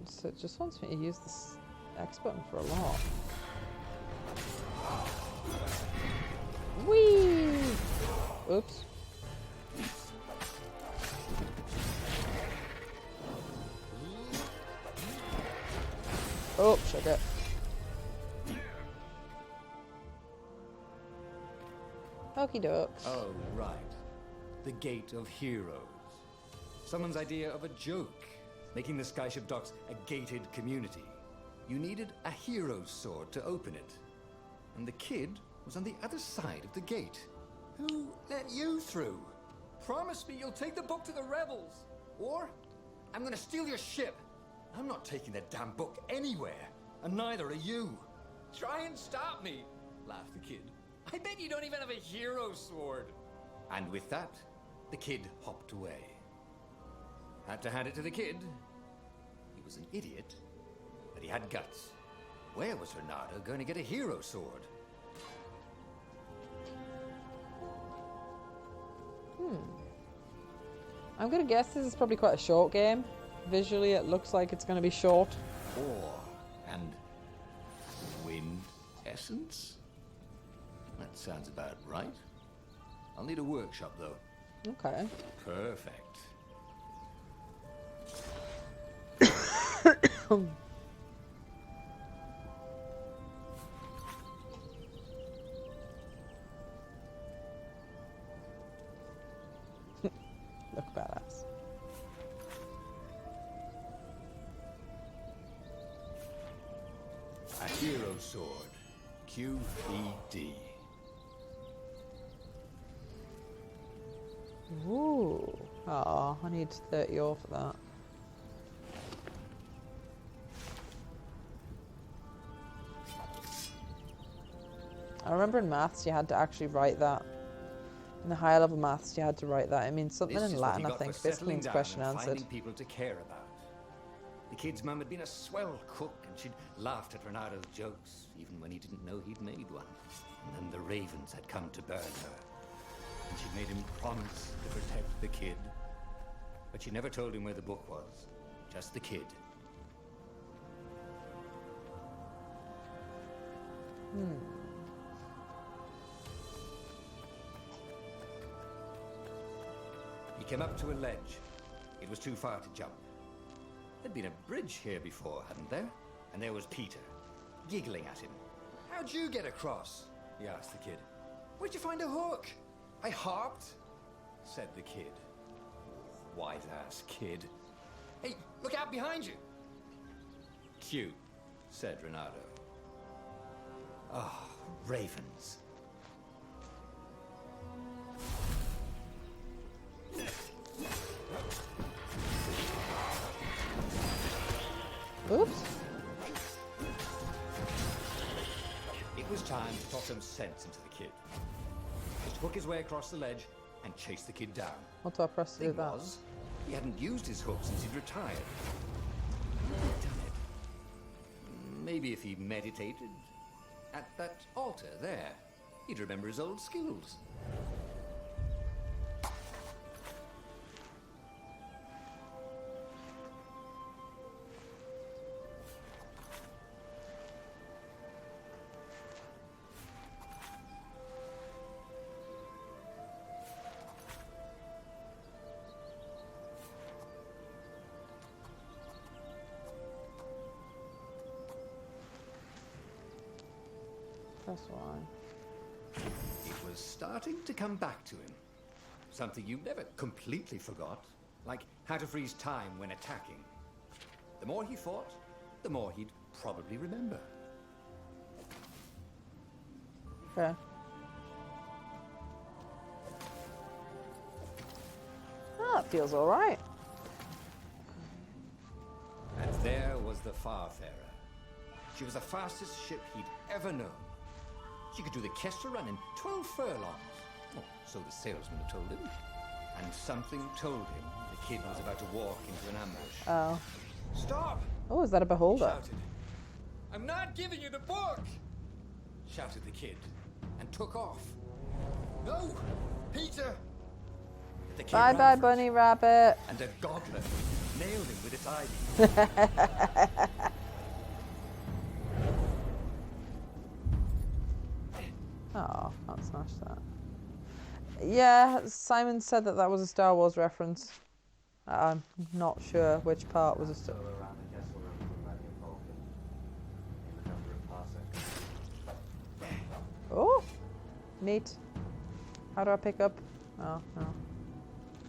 So it just wants me to use this X button for a lot. Whee! Oops. Oh, sugar. Okie dokes. Oh, right. The Gate of Heroes. Someone's idea of a joke. Making the Skyship Docks a gated community. You needed a hero's sword to open it. And the kid was on the other side of the gate. Who let you through? Promise me you'll take the book to the rebels. Or I'm gonna steal your ship. I'm not taking that damn book anywhere. And neither are you. Try and stop me, laughed the kid. I bet you don't even have a hero sword. And with that, the kid hopped away. Had to hand it to the kid. He was an idiot, but he had guts. Where was Renato going to get a hero sword? I'm gonna guess this is probably quite a short game. Visually, it looks like it's gonna be short. Ore and wind essence? That sounds about right. I'll need a workshop, though. Okay. Perfect. Look badass. A hero sword. QED. Ooh. Aw, I need 30 off for that. I remember in maths you had to actually write that. In the higher level maths you had to write that. It means something in Latin, I think. Basically means question answered. Finding people to care about. The kid's mum had been a swell cook, and she'd laughed at Renato's jokes, even when he didn't know he'd made one. And then the ravens had come to burn her. And she'd made him promise to protect the kid. But she never told him where the book was. Just the kid. He came up to a ledge. It was too far to jump. There'd been a bridge here before, hadn't there? And there was Peter, giggling at him. How'd you get across? He asked the kid. Where'd you find a hook? I harped, said the kid. White-ass kid. Hey, look out behind you. Cute, said Renato. Oh, ravens. Oops. It was time to talk some sense into the kid. He took his way across the ledge and chased the kid down. What do I press to do that? Was, he hadn't used his hook since he'd retired. Damn it. Maybe if he meditated at that altar there, he'd remember his old skills. That's why. It was starting to come back to him. Something you never completely forgot, like how to freeze time when attacking. The more he fought, the more he'd probably remember. Okay. Oh, that feels all right. And there was the Farfarer. She was the fastest ship he'd ever known. She could do the Kester run in 12 furlongs. Oh, so the salesman had told him. And something told him the kid was about to walk into an ambush. Oh. Stop! Oh, is that a beholder? Shouted. I'm not giving you the book! Shouted the kid, and took off. No! Peter! The kid Bye bye, bunny rabbit. and a goblet nailed him with its ivy. Oh, can't smash that. Yeah, Simon said that was a Star Wars reference. I'm not sure which part was a Star Wars. Around the Kessel Run from Millennium Falcon in the number of parsecs. Oh, neat. How do I pick up? Oh, no.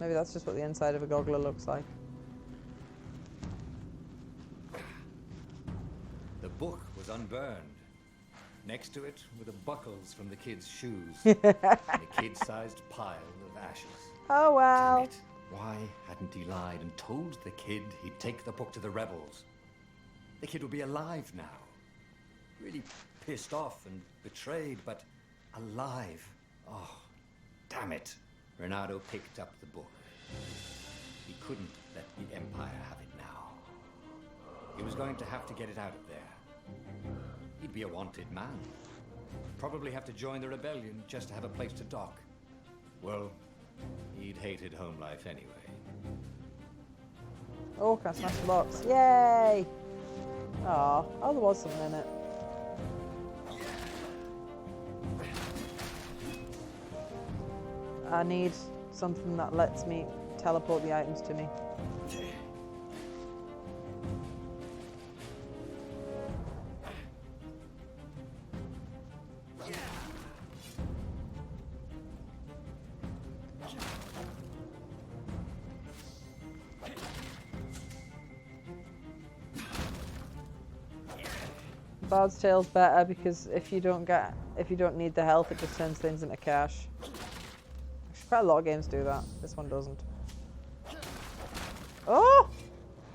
Maybe that's just what the inside of a goggler looks like. The book was unburned. Next to it were the buckles from the kid's shoes. And a kid-sized pile of ashes. Oh, wow. Damn it. Why hadn't he lied and told the kid he'd take the book to the rebels? The kid would be alive now. Really pissed off and betrayed, but alive. Oh, damn it. Renato picked up the book. He couldn't let the Empire have it now. He was going to have to get it out of there. He'd be a wanted man. Probably have to join the rebellion just to have a place to dock. Well, he'd hated home life anyway. Oh, can I smash the box? Yay! Oh, there was something in it. I need something that lets me teleport the items to me. Bard's Tale's better because if you don't need the health, it just turns things into cash. Actually, quite a lot of games do that. This one doesn't. Oh!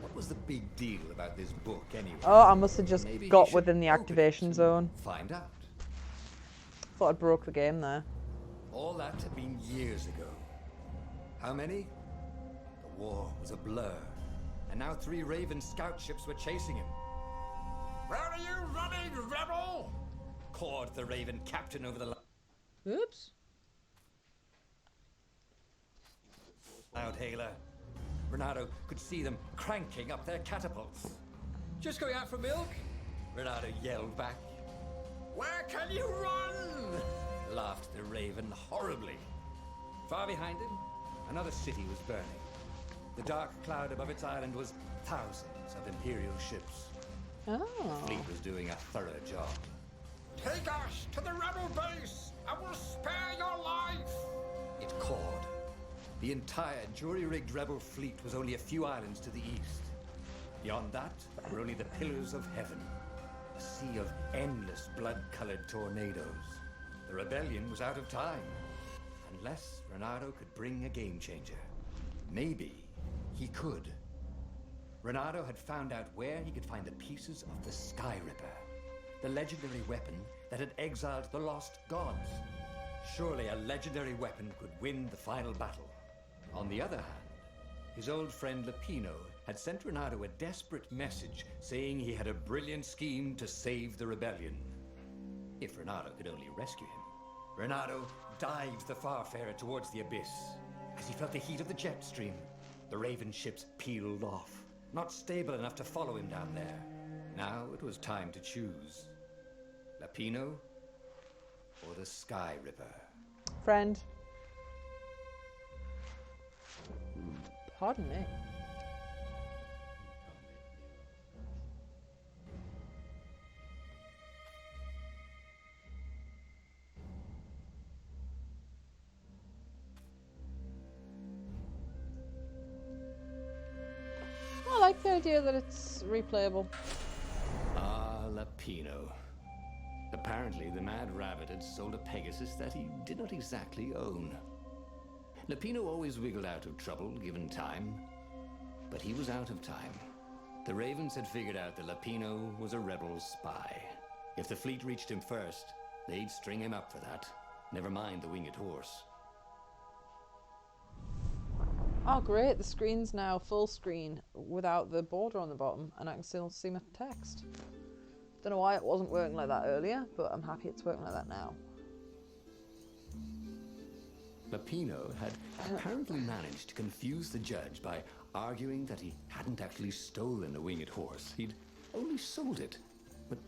What was the big deal about this book anyway? Oh, I must have just Maybe got he should within the open activation it zone. and find out. Thought I broke the game there. All that had been years ago. How many? The war was a blur. And now 3 Raven scout ships were chasing him. Where are you running, rebel? Cawed the Raven captain over the Oops. loud hailer. Renato could see them cranking up their catapults. Just going out for milk? Renato yelled back. Where can you run? Laughed the Raven horribly. Far behind him, another city was burning. The dark cloud above its island was thousands of Imperial ships. Oh. The fleet was doing a thorough job. Take us to the rebel base! I will spare your life! It called. The entire jury-rigged rebel fleet was only a few islands to the east. Beyond that were only the pillars of heaven. A sea of endless blood-colored tornadoes. The rebellion was out of time. Unless Renato could bring a game-changer. Maybe he could. Renato had found out where he could find the pieces of the Sky Ripper. The legendary weapon that had exiled the lost gods. Surely a legendary weapon could win the final battle. On the other hand, his old friend Lapino had sent Renato a desperate message saying he had a brilliant scheme to save the rebellion. If Renato could only rescue him. Renato dived the Farfarer towards the abyss. As he felt the heat of the jet stream, the Raven ships peeled off, not stable enough to follow him down there. Now it was time to choose. Lapino or the Sky Ripper? Friend. Pardon me. I like the idea that it's replayable. Ah, Lapino. Apparently, the Mad Rabbit had sold a Pegasus that he did not exactly own. Lapino always wiggled out of trouble, given time. But he was out of time. The Ravens had figured out that Lapino was a rebel spy. If the fleet reached him first, they'd string him up for that. Never mind the winged horse. Oh great, the screen's now full screen without the border on the bottom and I can still see my text. Don't know why it wasn't working like that earlier, but I'm happy it's working like that now. Lapino had apparently managed to confuse the judge by arguing that he hadn't actually stolen a winged horse. He'd only sold it. But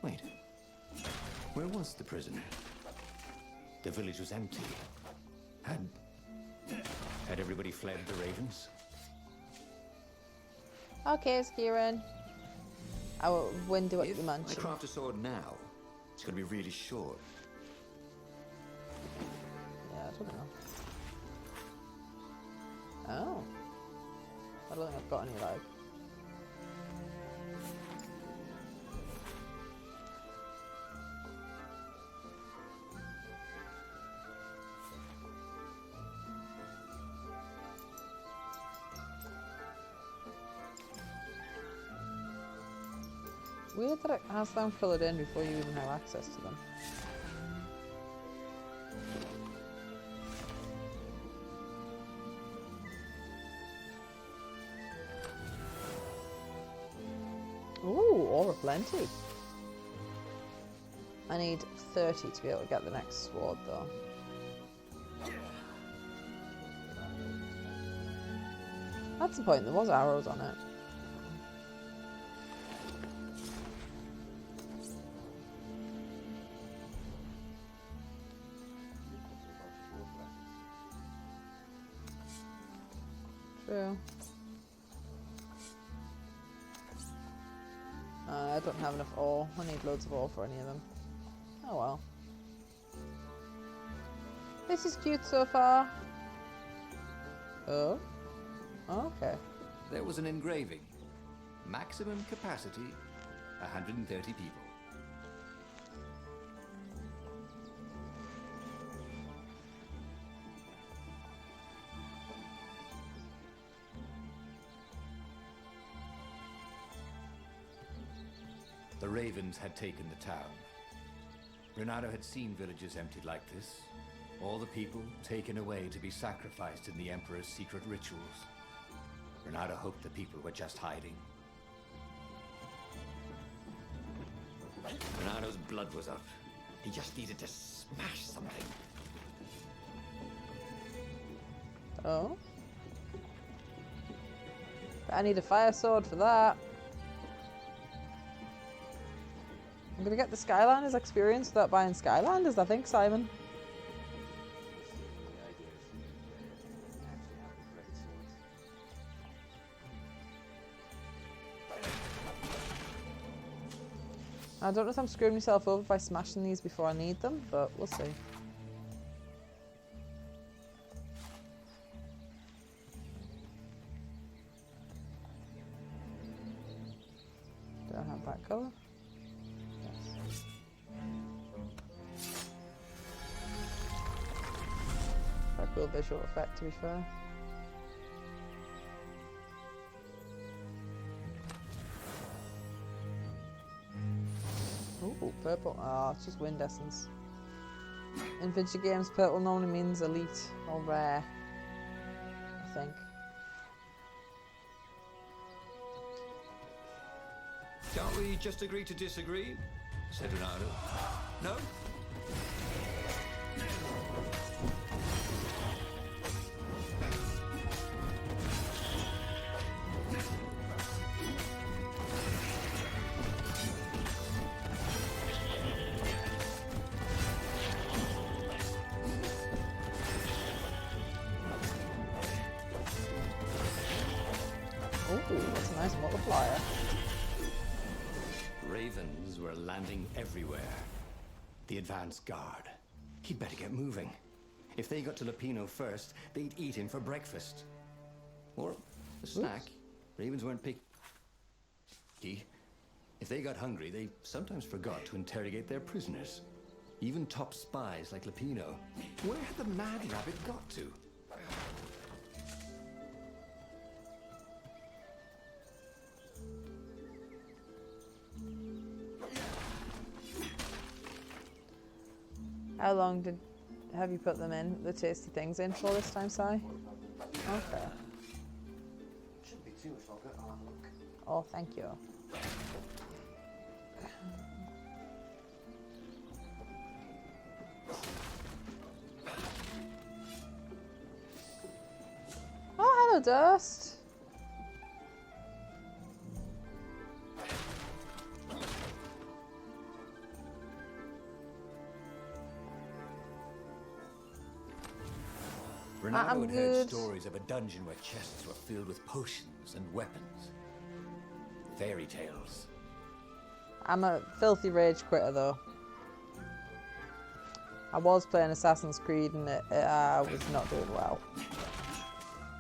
wait, where was the prison? The village was empty. Had everybody fled the Ravens? Okay, Kieran. Our window at the mansion. If I craft a sword now, it's going to be really short. Yeah, I don't know. Oh. I don't think I've got any like. Weird that it has them filled in before you even have access to them. Ooh, aura plenty. I need 30 to be able to get the next sword though. That's the point, there was arrows on it. True. I don't have enough ore. I need loads of ore for any of them. Oh well. This is cute so far. Oh? Okay. There was an engraving. Maximum capacity, 130 people. The Ravens had taken the town. Renato had seen villages emptied like this. All the people taken away to be sacrificed in the Emperor's secret rituals. Renato hoped the people were just hiding. Renato's blood was up. He just needed to smash something. Oh? I need a fire sword for that. I'm gonna get the Skylanders experience without buying Skylanders, I think, Simon. I don't know if I'm screwing myself over by smashing these before I need them, but we'll see. Do I have that colour? Yes. Quite cool visual effect, to be fair. Ooh, purple. Ah, it's just wind essence. In video games, purple normally means elite or rare, I think. Can't we just agree to disagree? Said Renato. No? Ooh, that's a nice multiplier. Ravens were landing everywhere. The advance guard. He'd better get moving. If they got to Lupino first, they'd eat him for breakfast. Or a snack. Ravens weren't picky. If they got hungry, they sometimes forgot to interrogate their prisoners. Even top spies like Lupino. Where had the Mad Rabbit got to? How long have you put them in, the tasty things in for this time, Si? Okay. Shouldn't be too much longer. Oh, look. Oh, thank you. Oh, hello, Dust. Renato had heard good. stories of a dungeon where chests were filled with potions and weapons. Fairy tales. I'm a filthy rage quitter, though. I was playing Assassin's Creed and I was not doing well.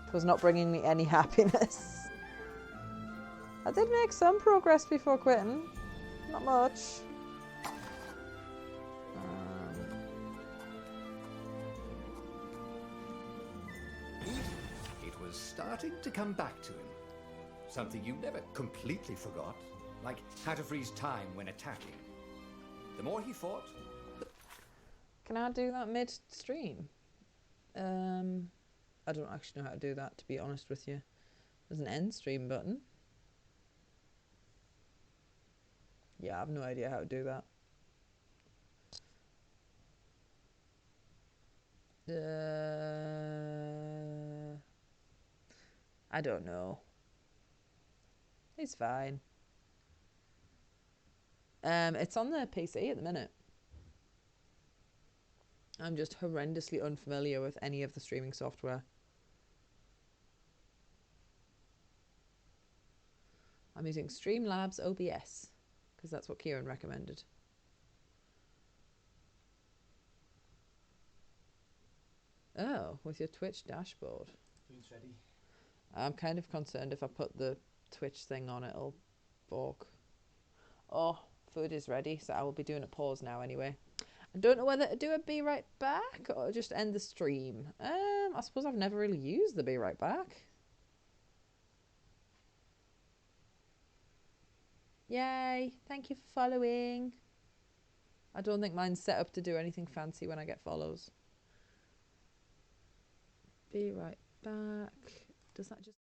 It was not bringing me any happiness. I did make some progress before quitting. Not much. It was starting to come back to him. Something you never completely forgot, like how to freeze time when attacking. The more he fought, Can I do that mid-stream? I don't actually know how to do that, to be honest with you. There's an end stream button. Yeah, I have no idea how to do that. I don't know. It's fine. It's on the PC at the minute. I'm just horrendously unfamiliar with any of the streaming software. I'm using Streamlabs OBS because that's what Kieran recommended. Oh, with your Twitch dashboard. Food's ready. I'm kind of concerned if I put the Twitch thing on, it'll balk. Oh, food is ready, so I will be doing a pause now anyway. I don't know whether to do a be right back or just end the stream. I suppose I've never really used the be right back. Yay, thank you for following. I don't think mine's set up to do anything fancy when I get follows. Be right back. Does that just...